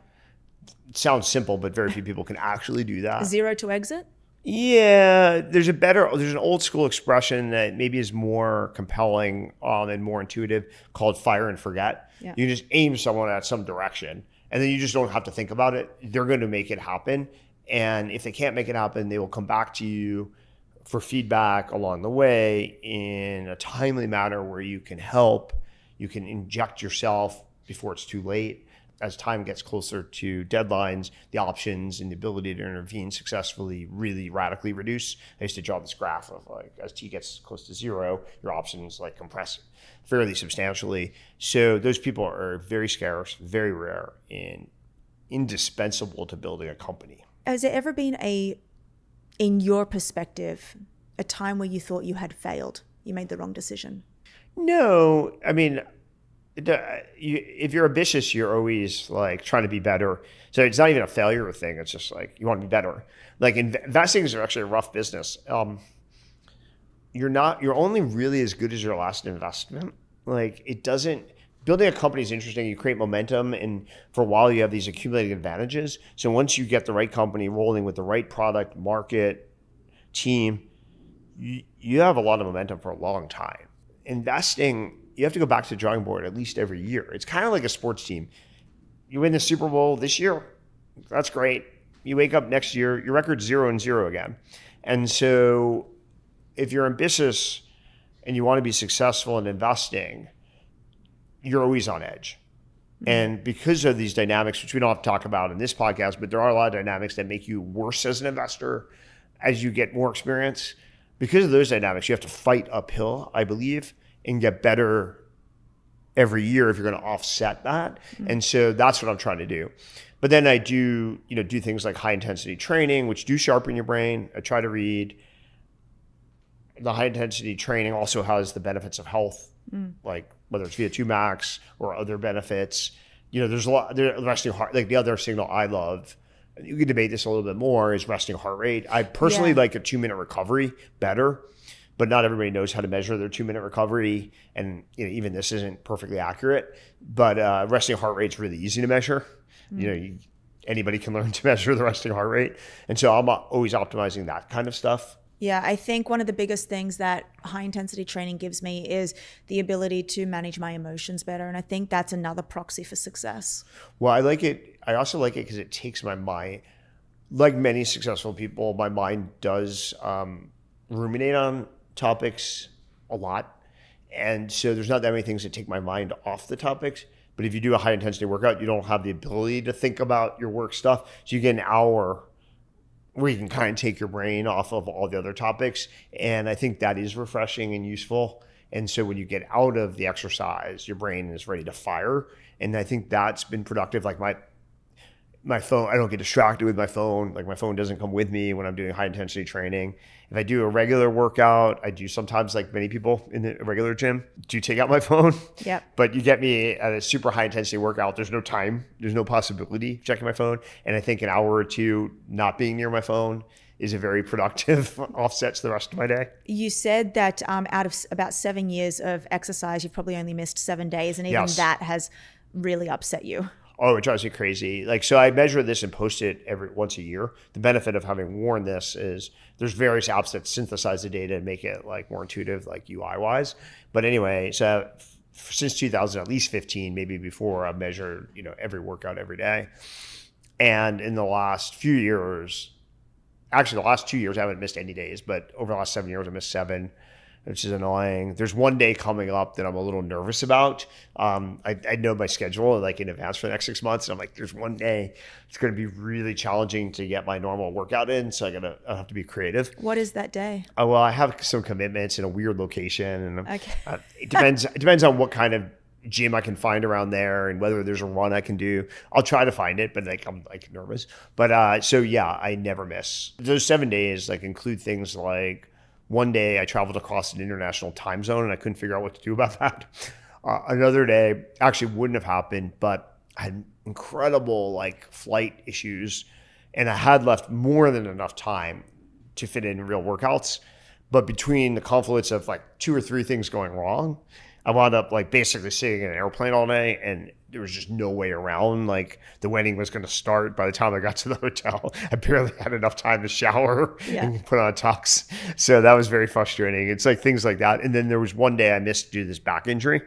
It sounds simple, but very few people can actually do that. Zero to exit? Yeah, there's an old school expression that maybe is more compelling and more intuitive called fire and forget. Yeah. You just aim someone at some direction and then you just don't have to think about it. They're going to make it happen. And if they can't make it happen, they will come back to you for feedback along the way in a timely manner where you can help, you can inject yourself before it's too late. As time gets closer to deadlines, the options and the ability to intervene successfully really radically reduce. I used to draw this graph of as T gets close to 0, your options compress fairly substantially. So those people are very scarce, very rare, and indispensable to building a company. Has there ever been in your perspective, a time where you thought you had failed? You made the wrong decision? No, I mean, if you're ambitious, you're always trying to be better. So it's not even a failure thing. It's just you want to be better. Investing is actually a rough business. You're only really as good as your last investment. Building a company is interesting. You create momentum, and for a while you have these accumulating advantages. So once you get the right company rolling with the right product, market, team, you have a lot of momentum for a long time. Investing, you have to go back to the drawing board at least every year. It's kind of like a sports team. You win the Super Bowl this year, that's great. You wake up next year, your record's 0-0 again. And so if you're ambitious and you want to be successful in investing, you're always on edge. And because of these dynamics, which we don't have to talk about in this podcast, but there are a lot of dynamics that make you worse as an investor as you get more experience. Because of those dynamics, you have to fight uphill, I believe, and get better every year if you're going to offset that. And so that's what I'm trying to do. But then I do things like high intensity training, which do sharpen your brain. I try to read. The high intensity training also has the benefits of health, whether it's VO2 max or other benefits. There's a lot. Resting heart, the other signal I love. You can debate this a little bit more. Is resting heart rate. I personally like a 2-minute recovery better. But not everybody knows how to measure their 2-minute recovery. And even this isn't perfectly accurate, but resting heart rate is really easy to measure. Anybody can learn to measure the resting heart rate. And so I'm always optimizing that kind of stuff. Yeah, I think one of the biggest things that high intensity training gives me is the ability to manage my emotions better. And I think that's another proxy for success. Well, I like it. I also like it because it takes my mind, like many successful people, my mind does ruminate on topics a lot. And so there's not that many things that take my mind off the topics. But if you do a high intensity workout, you don't have the ability to think about your work stuff. So you get an hour where you can kind of take your brain off of all the other topics. And I think that is refreshing and useful. And so when you get out of the exercise, your brain is ready to fire. And I think that's been productive. my phone, I don't get distracted with my phone. Like my phone doesn't come with me when I'm doing high intensity training. If I do a regular workout, I do sometimes, like many people in the regular gym, do take out my phone. Yep. But you get me at a super high intensity workout, there's no time, there's no possibility of checking my phone. And I think an hour or two not being near my phone is a very productive offset to the rest of my day. You said that out of about 7 years of exercise, you've probably only missed 7 days, and even that has really upset you. Oh, it drives me crazy. Like, so I measure this and post it once a year. The benefit of having worn this is there's various apps that synthesize the data and make it like more intuitive, like UI wise. But anyway, so since 2000, at least 15, maybe before, I've measured, every workout every day. And in the last few years, actually the last 2 years, I haven't missed any days, but over the last 7 years, I missed 7, which is annoying. There's one day coming up that I'm a little nervous about. I know my schedule like in advance for the next 6 months. And I'm like, there's one day it's going to be really challenging to get my normal workout in. So I have to be creative. What is that day? Well, I have some commitments in a weird location, and okay. It depends on what kind of gym I can find around there and whether there's a run I can do. I'll try to find it, but I'm nervous. But so yeah, I never miss. Those 7 days include things like one day I traveled across an international time zone and I couldn't figure out what to do about that. Another day actually wouldn't have happened, but I had incredible flight issues and I had left more than enough time to fit in real workouts. But between the confluence of 2 or 3 things going wrong, I wound up basically sitting in an airplane all day, and there was just no way around. The wedding was going to start by the time I got to the hotel. I barely had enough time to shower and put on a tux. So that was very frustrating. It's things like that. And then there was one day I missed due to this back injury.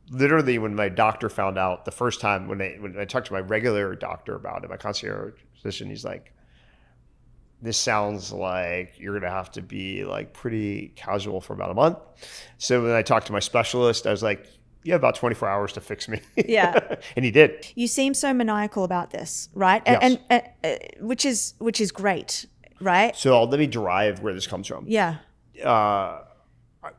Literally, when my doctor found out the first time, when I talked to my regular doctor about it, my concierge physician, he's like, this sounds like you're going to have to be pretty casual for about a month. So when I talked to my specialist, I was like, you have about 24 hours to fix me. Yeah. And he did. You seem so maniacal about this, right? Yes. And which is great, right? So let me derive where this comes from. Yeah.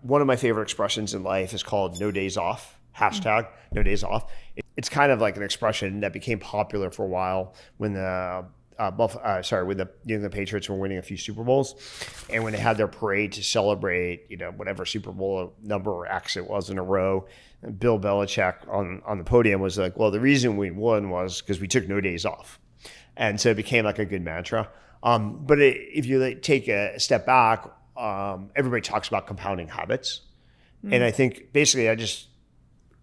One of my favorite expressions in life is called no days off. Hashtag no days off. It's kind of like an expression that became popular for a while when the when the New England Patriots were winning a few Super Bowls, and when they had their parade to celebrate, whatever Super Bowl number X it was in a row, Bill Belichick on the podium was like, well, the reason we won was because we took no days off. And so it became a good mantra. But if you take a step back, everybody talks about compounding habits. And I think basically I just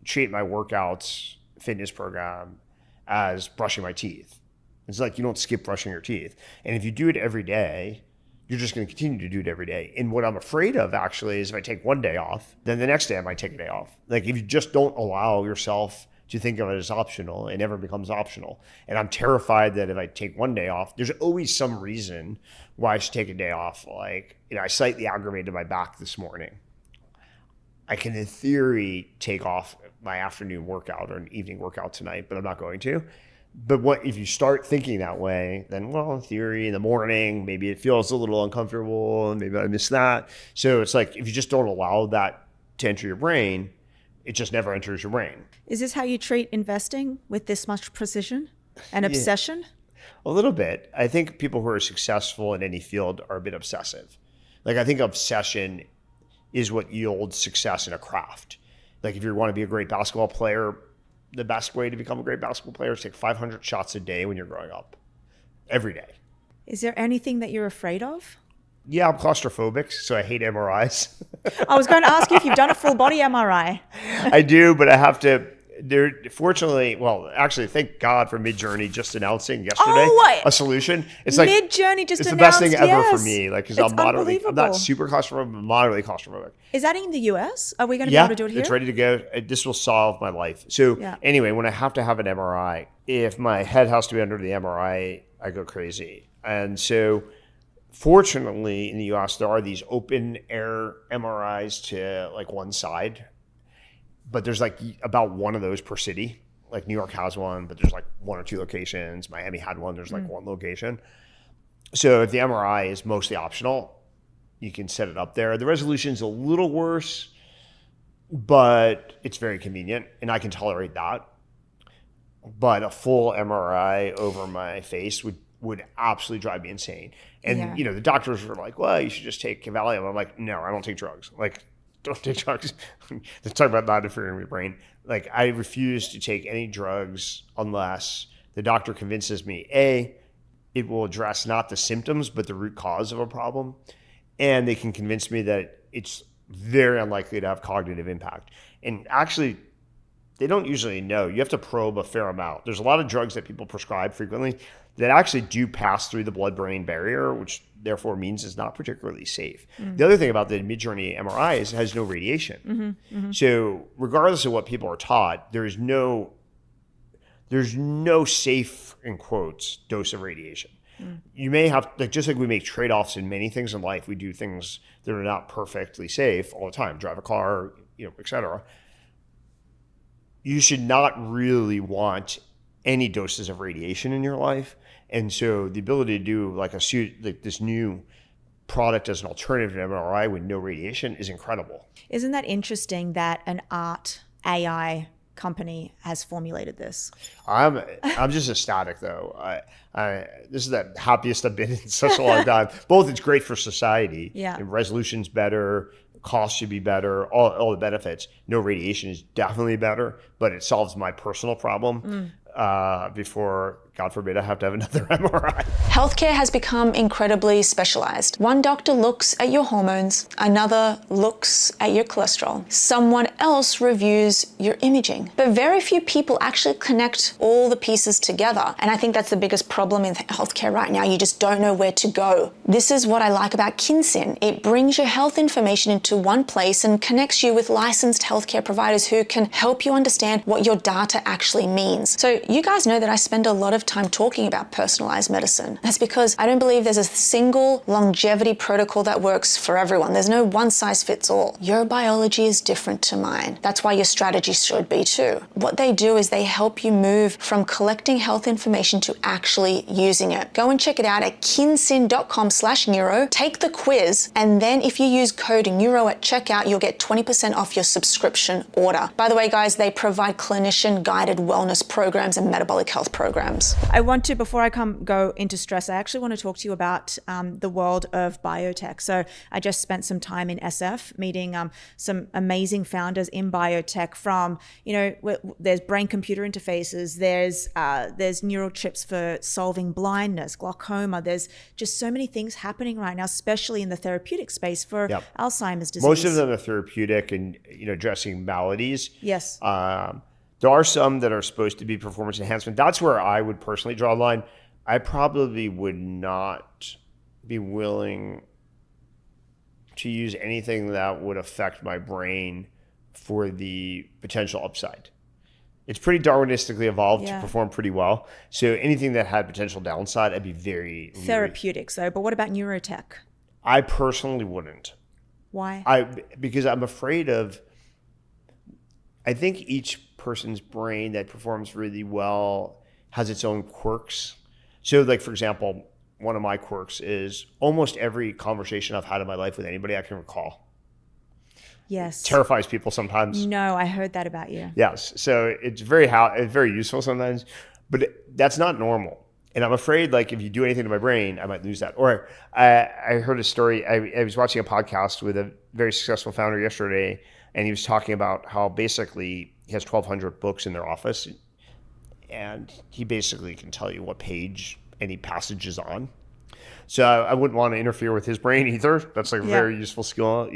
treat my workouts, fitness program as brushing my teeth. It's you don't skip brushing your teeth. And if you do it every day, you're just going to continue to do it every day. And what I'm afraid of actually is if I take one day off, then the next day I might take a day off. If you just don't allow yourself to think of it as optional, it never becomes optional. And I'm terrified that if I take one day off, there's always some reason why I should take a day off. I slightly aggravated my back this morning. I can in theory take off my afternoon workout or an evening workout tonight, but I'm not going to. But if you start thinking that way, then, well, in theory, in the morning, maybe it feels a little uncomfortable and maybe I miss that. So it's if you just don't allow that to enter your brain, it just never enters your brain. Is this how you treat investing, with this much precision and obsession? A little bit. I think people who are successful in any field are a bit obsessive. I think obsession is what yields success in a craft. If you want to be a great basketball player, the best way to become a great basketball player is take 500 shots a day when you're growing up, every day. Is there anything that you're afraid of? Yeah, I'm claustrophobic, so I hate MRIs. I was going to ask you if you've done a full body MRI. I do, but I have to. Fortunately, actually, thank God for Midjourney just announcing yesterday a solution. It's Midjourney just announced, it's the best thing ever for me. Because I'm not super claustrophobic, but moderately claustrophobic. Is that in the US? Are we going to be able to do it here? It's ready to go. This will solve my life. So anyway, when I have to have an MRI, if my head has to be under the MRI, I go crazy. And so fortunately in the US, there are these open air MRIs to one side. But there's about one of those per city. New York has one, but there's 1 or 2 locations. Miami had one. There's 1 location. So if the MRI is mostly optional, you can set it up there. The resolution's a little worse, but it's very convenient, and I can tolerate that. but a full MRI over my face would absolutely drive me insane. And, the doctors were like, well, you should just take Valium. I'm like, no, I don't take drugs. Like, don't take drugs. Let's talk about not interfering with your brain. Like, I refuse to take any drugs unless the doctor convinces me, A, it will address not the symptoms, but the root cause of a problem. And they can convince me that it's very unlikely to have cognitive impact. And actually, they don't usually know. You have to probe a fair amount. There's a lot of drugs that people prescribe frequently that actually do pass through the blood-brain barrier, which therefore means it's not particularly safe. The other thing about the Midjourney MRI is it has no radiation. So regardless of what people are taught, there's no safe, in quotes, dose of radiation. You may have, just like we make trade-offs in many things in life, we do things that are not perfectly safe all the time, drive a car, et cetera. You should not really want any doses of radiation in your life. And so the ability to do like this new product as an alternative to MRI with no radiation is incredible. Isn't that interesting that an art AI company has formulated this? I'm just ecstatic though. This is the happiest I've been in such a long time. Both it's great for society. Yeah. And resolution's better. Cost should be better, all the benefits. No radiation is definitely better, but it solves my personal problem before, God forbid, I have to have another MRI. Healthcare has become incredibly specialized. One doctor looks at your hormones, another looks at your cholesterol, someone else reviews your imaging. But very few people actually connect all the pieces together. And I think that's the biggest problem in healthcare right now. You just don't know where to go. This is what I like about Kinsin. It brings your health information into one place and connects you with licensed healthcare providers who can help you understand what your data actually means. So you guys know that I spend a lot of time talking about personalized medicine. That's because I don't believe there's a single longevity protocol that works for everyone. There's no one size fits all. Your biology is different to mine. That's why your strategy should be too. What they do is they help you move from collecting health information to actually using it. Go and check it out at kinsin.com/neuro, take the quiz, and then if you use code NEURO at checkout, you'll get 20% off your subscription order. By the way, guys, they provide clinician guided wellness programs and metabolic health programs. I want to, before I go into stress, I actually want to talk to you about the world of biotech. So I just spent some time in SF meeting some amazing founders in biotech from, there's brain-computer interfaces, there's neural chips for solving blindness, glaucoma. There's just so many things happening right now, especially in the therapeutic space for Alzheimer's disease. Most of them are therapeutic and, addressing maladies. Yes. There are some that are supposed to be performance enhancement. That's where I would personally draw a line. I probably would not be willing to use anything that would affect my brain for the potential upside. It's pretty Darwinistically evolved to perform pretty well. So anything that had potential downside, I'd be very therapeutics though. But what about neurotech? I personally wouldn't. Why? Because I'm afraid of, I think each person's brain that performs really well has its own quirks. So like, for example, one of my quirks is almost every conversation I've had in my life with anybody I can recall. Yes. Terrifies people sometimes. No, I heard that about you. Yes. So it's very useful sometimes, but that's not normal. And I'm afraid like if you do anything to my brain, I might lose that. Or I heard a story. I was watching a podcast with a very successful founder yesterday, and he was talking about how basically he has 1,200 books in their office, and he basically can tell you what page any passage is on. So I wouldn't want to interfere with his brain either. That's like a very useful skill,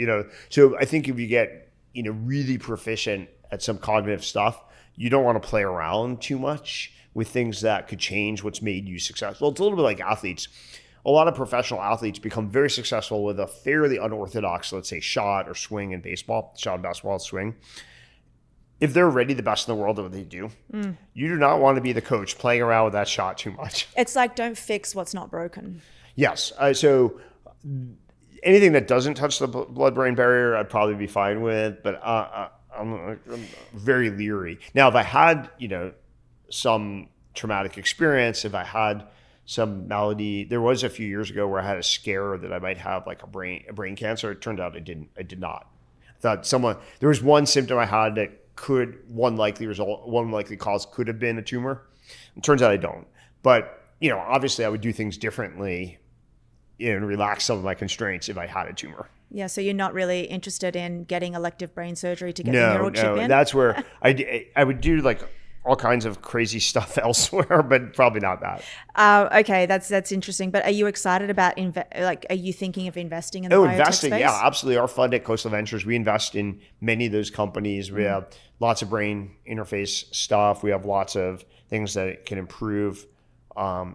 So I think if you get, really proficient at some cognitive stuff, you don't want to play around too much with things that could change what's made you successful. It's a little bit like athletes. A lot of professional athletes become very successful with a fairly unorthodox, let's say, shot or swing in baseball, shot in basketball, swing. If they're already the best in the world at what they do, you do not want to be the coach playing around with that shot too much. It's like, don't fix what's not broken. Yes. So anything that doesn't touch the blood-brain barrier, I'd probably be fine with, but I'm very leery. Now, if I had, some traumatic experience, if I had some malady, there was a few years ago where I had a scare that I might have like a brain cancer. It turned out I did not. I thought there was one symptom I had that one likely cause could have been a tumor. It turns out I don't. But, obviously I would do things differently and relax some of my constraints if I had a tumor. Yeah, so you're not really interested in getting elective brain surgery to get the neural chip in? No, that's where I would do like all kinds of crazy stuff elsewhere, but probably not that. Okay, that's interesting. But are you excited about are you thinking of investing in the biotech investing, space? yeah, absolutely. Our fund at Coastal Ventures, we invest in many of those companies. We have lots of brain interface stuff. We have lots of things that can improve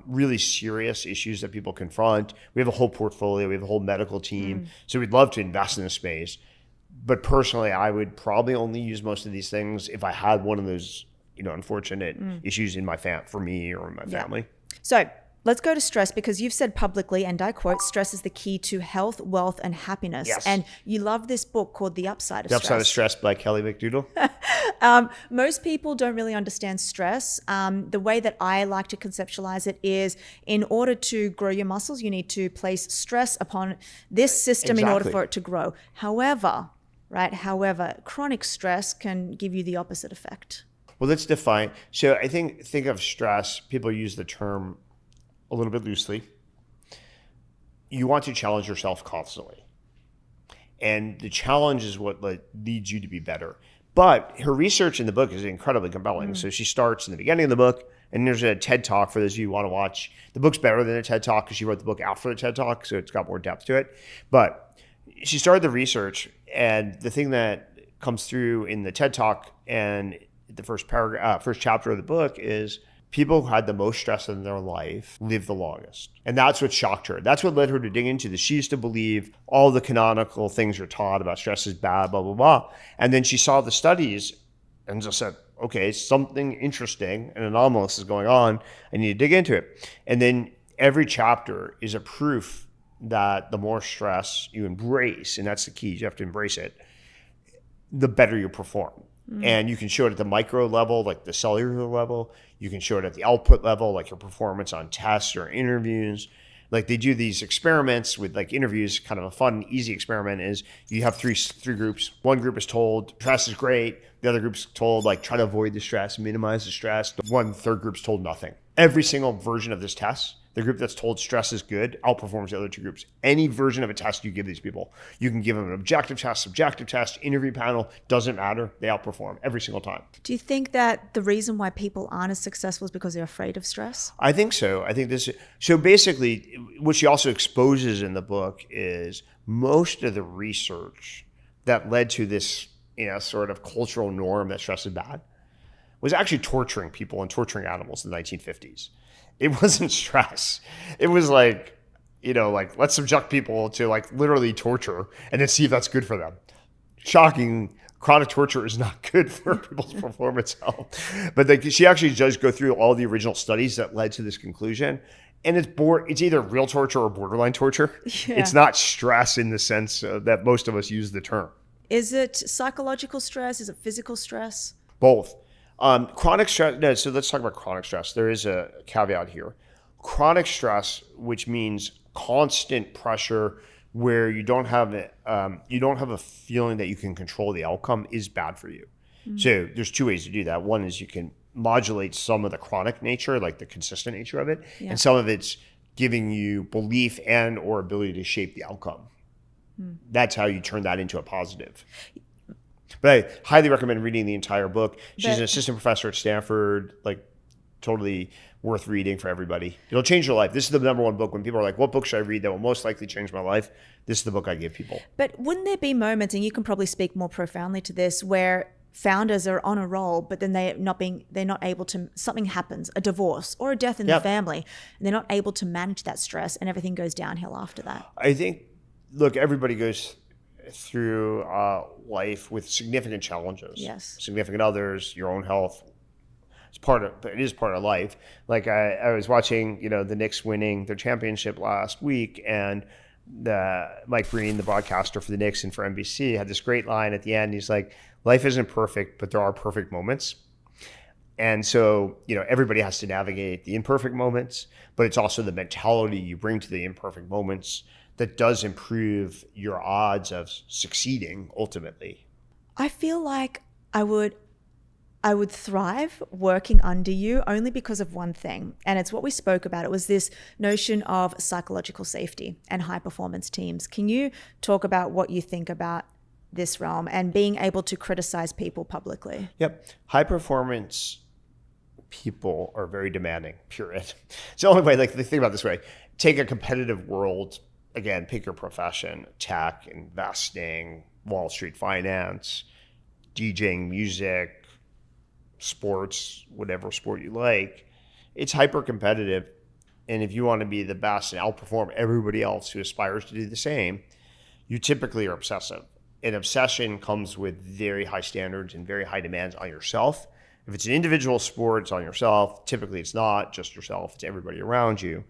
really serious issues that people confront. We have a whole portfolio. We have a whole medical team. So we'd love to invest in the space. But personally, I would probably only use most of these things if I had one of those unfortunate issues in my for me or in my family. So let's go to stress, because you've said publicly, and I quote, stress is the key to health, wealth, and happiness. Yes. And you love this book called The Upside of Stress. The Upside of Stress by Kelly McDougall. Most people don't really understand stress. The way that I like to conceptualize it is, in order to grow your muscles, you need to place stress upon this system in order for it to grow. However, chronic stress can give you the opposite effect. Well, let's define. So I think of stress, people use the term a little bit loosely. You want to challenge yourself constantly. And the challenge is what leads you to be better. But her research in the book is incredibly compelling. So she starts in the beginning of the book, and there's a TED Talk for those of you who want to watch. The book's better than a TED Talk because she wrote the book after the TED Talk, so it's got more depth to it. But she started the research, and the thing that comes through in the TED Talk and the first chapter of the book is people who had the most stress in their life lived the longest. And that's what shocked her. That's what led her to dig into this. She used to believe all the canonical things are taught about stress is bad, blah, blah, blah. And then she saw the studies and just said, okay, something interesting and anomalous is going on. I need to dig into it. And then every chapter is a proof that the more stress you embrace, and that's the key, you have to embrace it, the better you perform. And you can show it at the micro level, like the cellular level. You can show it at the output level, like your performance on tests or interviews. Like they do these experiments with like interviews. Kind of a fun, easy experiment is you have three groups. One group is told stress is great. The other group's told like try to avoid the stress, minimize the stress. The third group's told nothing. Every single version of this test, the group that's told stress is good outperforms the other two groups. Any version of a test you give these people, you can give them an objective test, subjective test, interview panel, doesn't matter. They outperform every single time. Do you think that the reason why people aren't as successful is because they're afraid of stress? I think so. So basically, what she also exposes in the book is most of the research that led to this, sort of cultural norm that stress is bad was actually torturing people and torturing animals in the 1950s. It wasn't stress. It was like, let's subject people to like literally torture and then see if that's good for them. Shocking. Chronic torture is not good for people's performance health. But she actually does go through all the original studies that led to this conclusion. And it's either real torture or borderline torture. Yeah. It's not stress in the sense that most of us use the term. Is it psychological stress? Is it physical stress? Both. Chronic stress. No, so let's talk about chronic stress. There is a caveat here. Chronic stress, which means constant pressure where you don't have a feeling that you can control the outcome, is bad for you. So there's two ways to do that. One is you can modulate some of the chronic nature, like the consistent nature of it, and some of it's giving you belief and or ability to shape the outcome. That's how you turn that into a positive. But I highly recommend reading the entire book. She's an assistant professor at Stanford, like totally worth reading for everybody. It'll change your life. This is the number one book. When people are like, what book should I read that will most likely change my life? This is the book I give people. But wouldn't there be moments, and you can probably speak more profoundly to this, where founders are on a roll, but then they're not able to, something happens, a divorce or a death in the family, and they're not able to manage that stress and everything goes downhill after that? I think, look, everybody goes through life with significant challenges. Yes. Significant others, your own health. It is part of life. Like I was watching, the Knicks winning their championship last week, and Mike Breen, the broadcaster for the Knicks and for NBC, had this great line at the end. He's like, life isn't perfect, but there are perfect moments. And so, everybody has to navigate the imperfect moments, but it's also the mentality you bring to the imperfect moments that does improve your odds of succeeding ultimately. I feel like I would I would thrive working under you only because of one thing. And it's what we spoke about. It was this notion of psychological safety and high performance teams. Can you talk about what you think about this realm and being able to criticize people publicly? Yep. High performance people are very demanding, period. It's the only way, like, think about it this way. Take a competitive world, again, pick your profession, tech, investing, Wall Street finance, DJing, music, sports, whatever sport you like. It's hyper competitive. And if you want to be the best and outperform everybody else who aspires to do the same, you typically are obsessive. And obsession comes with very high standards and very high demands on yourself. If it's an individual sport, it's on yourself. Typically, it's not just yourself. It's everybody around you.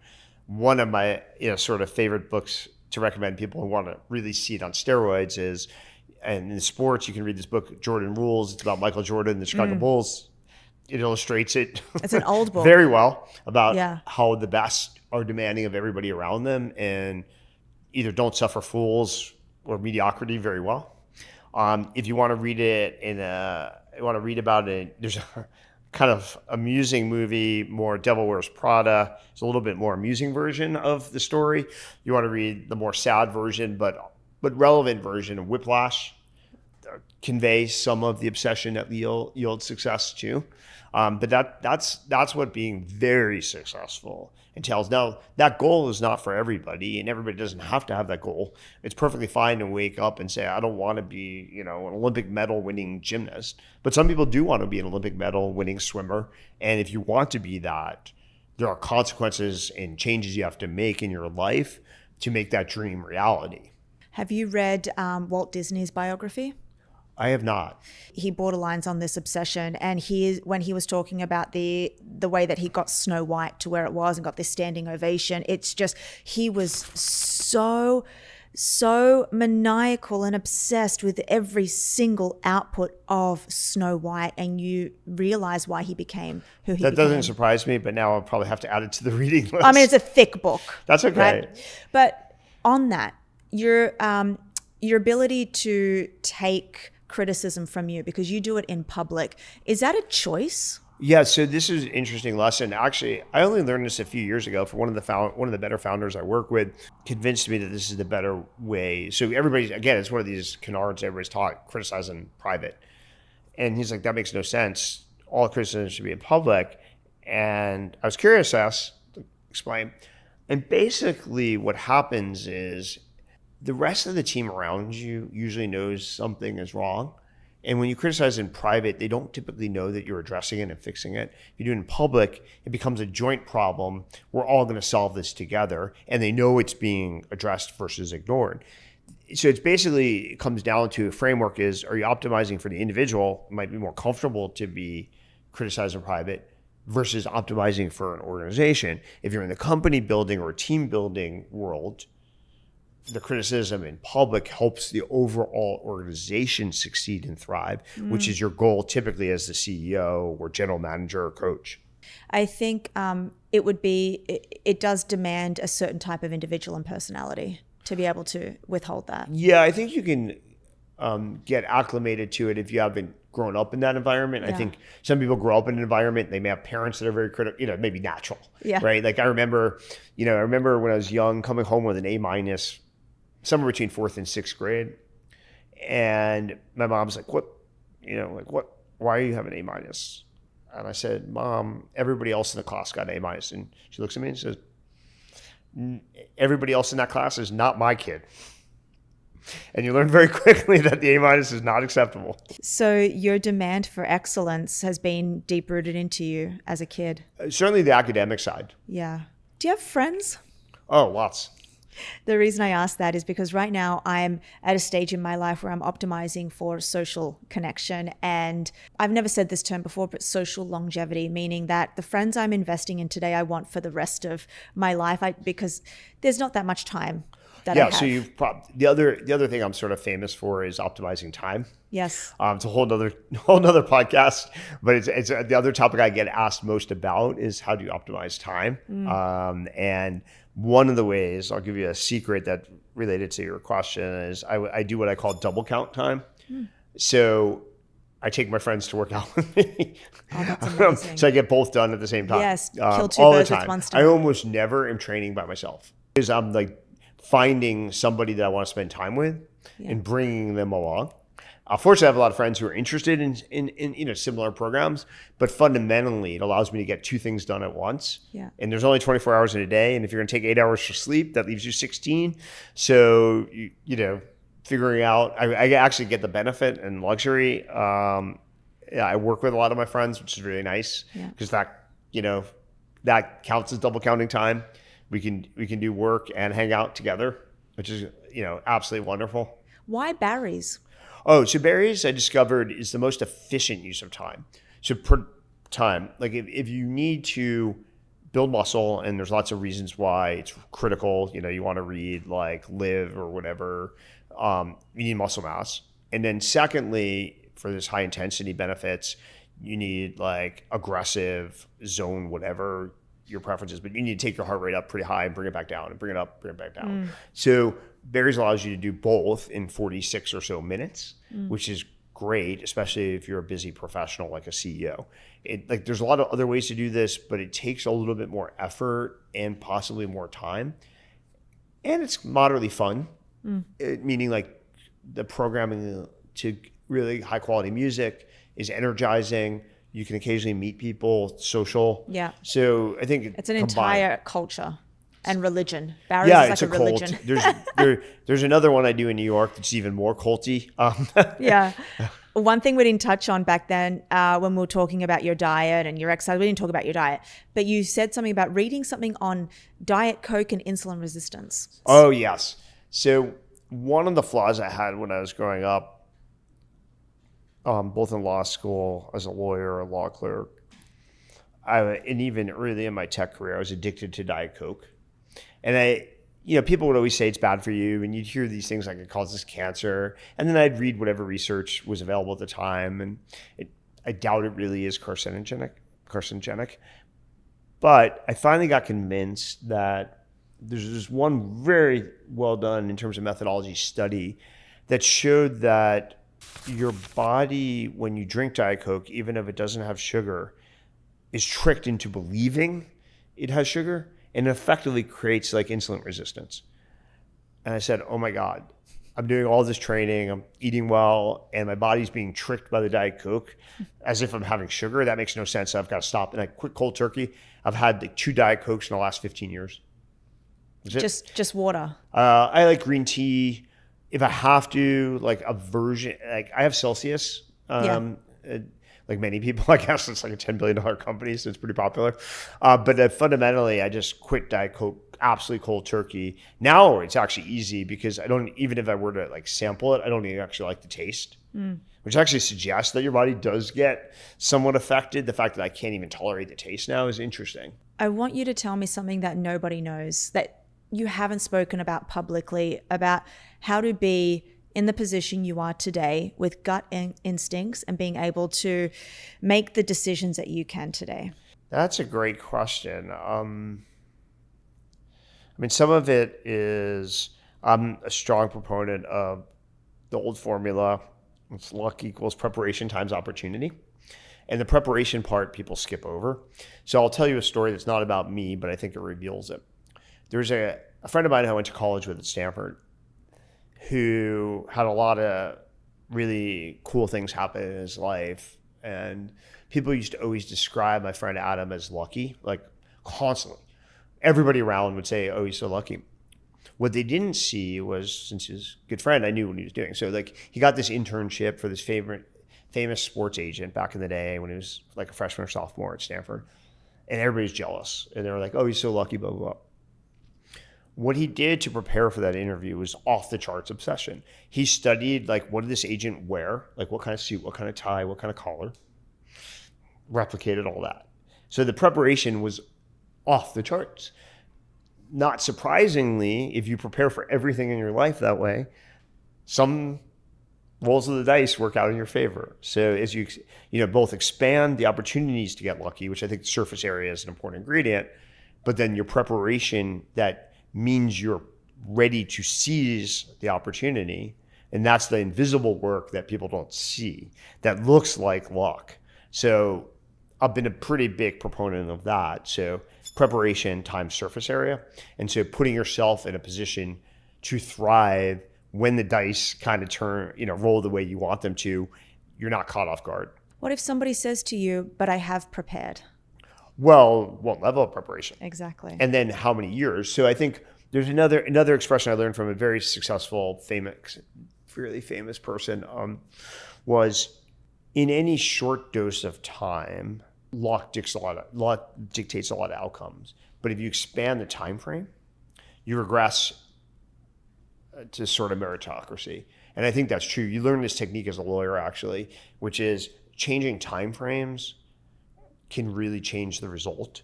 One of my sort of favorite books to recommend people who want to really see it on steroids is, and in sports, you can read this book, Jordan Rules. It's about Michael Jordan, the Chicago Bulls. It illustrates it. It's an old book. Very well about how the best are demanding of everybody around them and either don't suffer fools or mediocrity very well. If you want to read it about it, there's a kind of amusing movie, more Devil Wears Prada. It's a little bit more amusing version of the story. You want to read the more sad version, but relevant version of Whiplash. Convey some of the obsession that yields success too. But that's what being very successful entails. Now, that goal is not for everybody, and everybody doesn't have to have that goal. It's perfectly fine to wake up and say, I don't want to be, an Olympic medal winning gymnast. But some people do want to be an Olympic medal winning swimmer. And if you want to be that, there are consequences and changes you have to make in your life to make that dream reality. Have you read Walt Disney's biography? I have not. He borderlines on this obsession, and when he was talking about the way that he got Snow White to where it was and got this standing ovation, it's just, he was so maniacal and obsessed with every single output of Snow White, and you realize why he became who he became. That doesn't surprise me, but now I'll probably have to add it to the reading list. I mean, it's a thick book. That's okay. Right? But on that, your ability to take criticism from you, because you do it in public, is that a choice? Yeah, so this is an interesting lesson. Actually, I only learned this a few years ago from one of the better founders I work with. Convinced me that this is the better way. So everybody's, again, it's one of these canards everybody's taught, criticize in private. And he's like, that makes no sense. All criticism should be in public. And I was curious to explain. And basically what happens is the rest of the team around you usually knows something is wrong. And when you criticize in private, they don't typically know that you're addressing it and fixing it. If you do it in public, it becomes a joint problem. We're all going to solve this together. And they know it's being addressed versus ignored. So it's basically, it comes down to a framework is, are you optimizing for the individual? It might be more comfortable to be criticized in private versus optimizing for an organization. If you're in the company building or team building world, the criticism in public helps the overall organization succeed and thrive, which is your goal typically as the CEO or general manager or coach. I think it does demand a certain type of individual and personality to be able to withhold that. Yeah, I think you can get acclimated to it if you haven't grown up in that environment. Yeah. I think some people grow up in an environment, they may have parents that are very critical, maybe natural, right? Like I remember when I was young, coming home with an A- somewhere between 4th and 6th grade. And my mom's like, why are you having A-? And I said, Mom, everybody else in the class got an A-. And she looks at me and says, everybody else in that class is not my kid. And you learn very quickly that the A- is not acceptable. So your demand for excellence has been deep rooted into you as a kid? Certainly the academic side. Yeah. Do you have friends? Oh, lots. The reason I ask that is because right now I'm at a stage in my life where I'm optimizing for social connection. And I've never said this term before, but social longevity, meaning that the friends I'm investing in today, I want for the rest of my life, because there's not that much time that I have. So the other thing I'm sort of famous for is optimizing time. Yes. It's a whole nother podcast, but it's the other topic I get asked most about is how do you optimize time? And one of the ways, I'll give you a secret that related to your question, is I do what I call double count time. So I take my friends to work out with me. Oh, that's amazing. So I get both done at the same time. Yes, kill two all the birds with time. one stone. I almost never am training by myself because I'm like finding somebody that I want to spend time with and bringing them along. Fortunately, I have a lot of friends who are interested in similar programs, but fundamentally, it allows me to get two things done at once. Yeah. And there's only 24 hours in a day, and if you're going to take 8 hours for sleep, that leaves you 16. So figuring out, I actually get the benefit and luxury. I work with a lot of my friends, which is really nice because that counts as double counting time. We can do work and hang out together, which is absolutely wonderful. Why Barry's? Oh, so Barry's I discovered is the most efficient use of time. So per time, like if you need to build muscle, and there's lots of reasons why it's critical, you want to read like Live or whatever, you need muscle mass. And then secondly, for this high intensity benefits, you need like aggressive zone, whatever your preference is, but you need to take your heart rate up pretty high and bring it back down and bring it up, bring it back down. So Barry's allows you to do both in 46 or so minutes, which is great, especially if you're a busy professional like a CEO. There's a lot of other ways to do this, but it takes a little bit more effort and possibly more time. And it's moderately fun, meaning like the programming to really high quality music is energizing. You can occasionally meet people, social. Yeah. So I think it's an entire culture and religion. Barry's is like a religion. There's another one I do in New York that's even more culty. Yeah. One thing we didn't touch on back then when we were talking about your diet and your exercise, we didn't talk about your diet, but you said something about reading something on Diet Coke and insulin resistance. Oh, yes. So one of the flaws I had when I was growing up, both in law school, as a lawyer, a law clerk, and even early in my tech career, I was addicted to Diet Coke. And people would always say it's bad for you, and you'd hear these things like it causes cancer. And then I'd read whatever research was available at the time, and I doubt it really is carcinogenic. But I finally got convinced that there's this one very well done in terms of methodology study that showed that your body, when you drink Diet Coke, even if it doesn't have sugar, is tricked into believing it has sugar, and effectively creates like insulin resistance. And I said, oh my God, I'm doing all this training, I'm eating well, and my body's being tricked by the Diet Coke as if I'm having sugar. That makes no sense. I've got to stop. And I quit cold turkey. I've had like 2 Diet Cokes in the last 15 years. Just water. I like green tea. If I have to, like a version, like I have Celsius. Like many people, I guess it's like a $10 billion company, so it's pretty popular. But fundamentally, I just quit Diet Coke, absolutely cold turkey. Now it's actually easy because even if I were to like sample it, I don't even actually like the taste, which actually suggests that your body does get somewhat affected. The fact that I can't even tolerate the taste now is interesting. I want you to tell me something that nobody knows, that you haven't spoken about publicly, about how to be in the position you are today with gut instincts and being able to make the decisions that you can today? That's a great question. Some of it is I'm a strong proponent of the old formula. It's luck equals preparation times opportunity. And the preparation part people skip over. So I'll tell you a story that's not about me, but I think it reveals it. There's a friend of mine who I went to college with at Stanford who had a lot of really cool things happen in his life. And people used to always describe my friend Adam as lucky, like constantly. Everybody around would say, oh, he's so lucky. What they didn't see was, since he's a good friend, I knew what he was doing. So like he got this internship for this famous sports agent back in the day when he was like a freshman or sophomore at Stanford. And everybody's jealous. And they were like, oh, he's so lucky, blah, blah, blah. What he did to prepare for that interview was off the charts obsession. He studied like, what did this agent wear? Like what kind of suit, what kind of tie, what kind of collar? Replicated all that. So the preparation was off the charts. Not surprisingly, if you prepare for everything in your life that way, some rolls of the dice work out in your favor. So as you both expand the opportunities to get lucky, which I think the surface area is an important ingredient, but then your preparation that means you're ready to seize the opportunity And that's the invisible work that people don't see that looks like luck. So I've been a pretty big proponent of that. So preparation times surface area. And so putting yourself in a position to thrive when the dice kind of turn, roll the way you want them to, you're not caught off guard. What if somebody says to you, but I have prepared? Well, what level of preparation? Exactly. And then how many years? So I think there's another expression I learned from a very successful, fairly famous person, was in any short dose of time, luck dictates a lot of outcomes. But if you expand the time frame, you regress to sort of meritocracy. And I think that's true. You learn this technique as a lawyer, actually, which is changing time frames can really change the result.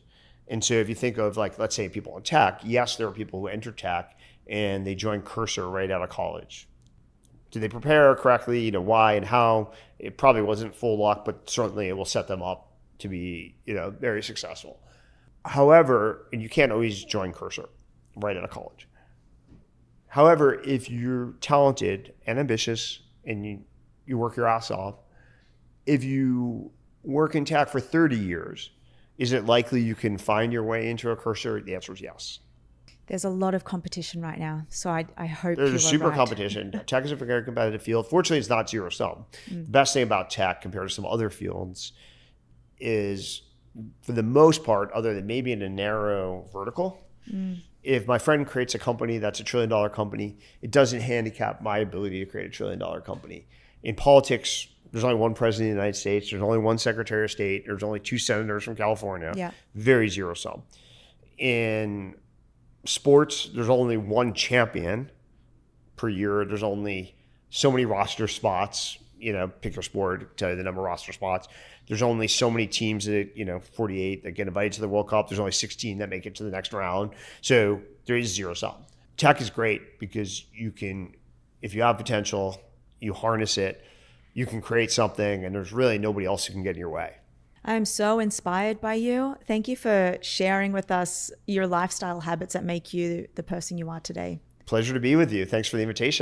And so if you think of, like, let's say people in tech, yes, there are people who enter tech and they join Cursor right out of college. Did they prepare correctly? Why and how? It probably wasn't full luck, but certainly it will set them up to be, very successful. However, and you can't always join Cursor right out of college. However, if you're talented and ambitious and you work your ass off, if you work in tech for 30 years, is it likely you can find your way into a Cursor? The answer is yes. There's a lot of competition right now, so I hope there's you a super right. competition. Tech is a very competitive field. Fortunately, it's not zero sum. The best thing about tech compared to some other fields is, for the most part, other than maybe in a narrow vertical, if my friend creates a company that's $1 trillion company, it doesn't handicap my ability to create $1 trillion company. In politics, there's only one president of the United States. There's only one secretary of state. There's only 2 senators from California. Yeah. Very zero sum. In sports, there's only one champion per year. There's only so many roster spots. Pick your sport, tell you the number of roster spots. There's only so many teams that, 48 that get invited to the World Cup. There's only 16 that make it to the next round. So there is zero sum. Tech is great because you can, if you have potential, you harness it, you can create something, and there's really nobody else who can get in your way. I'm so inspired by you. Thank you for sharing with us your lifestyle habits that make you the person you are today. Pleasure to be with you. Thanks for the invitation.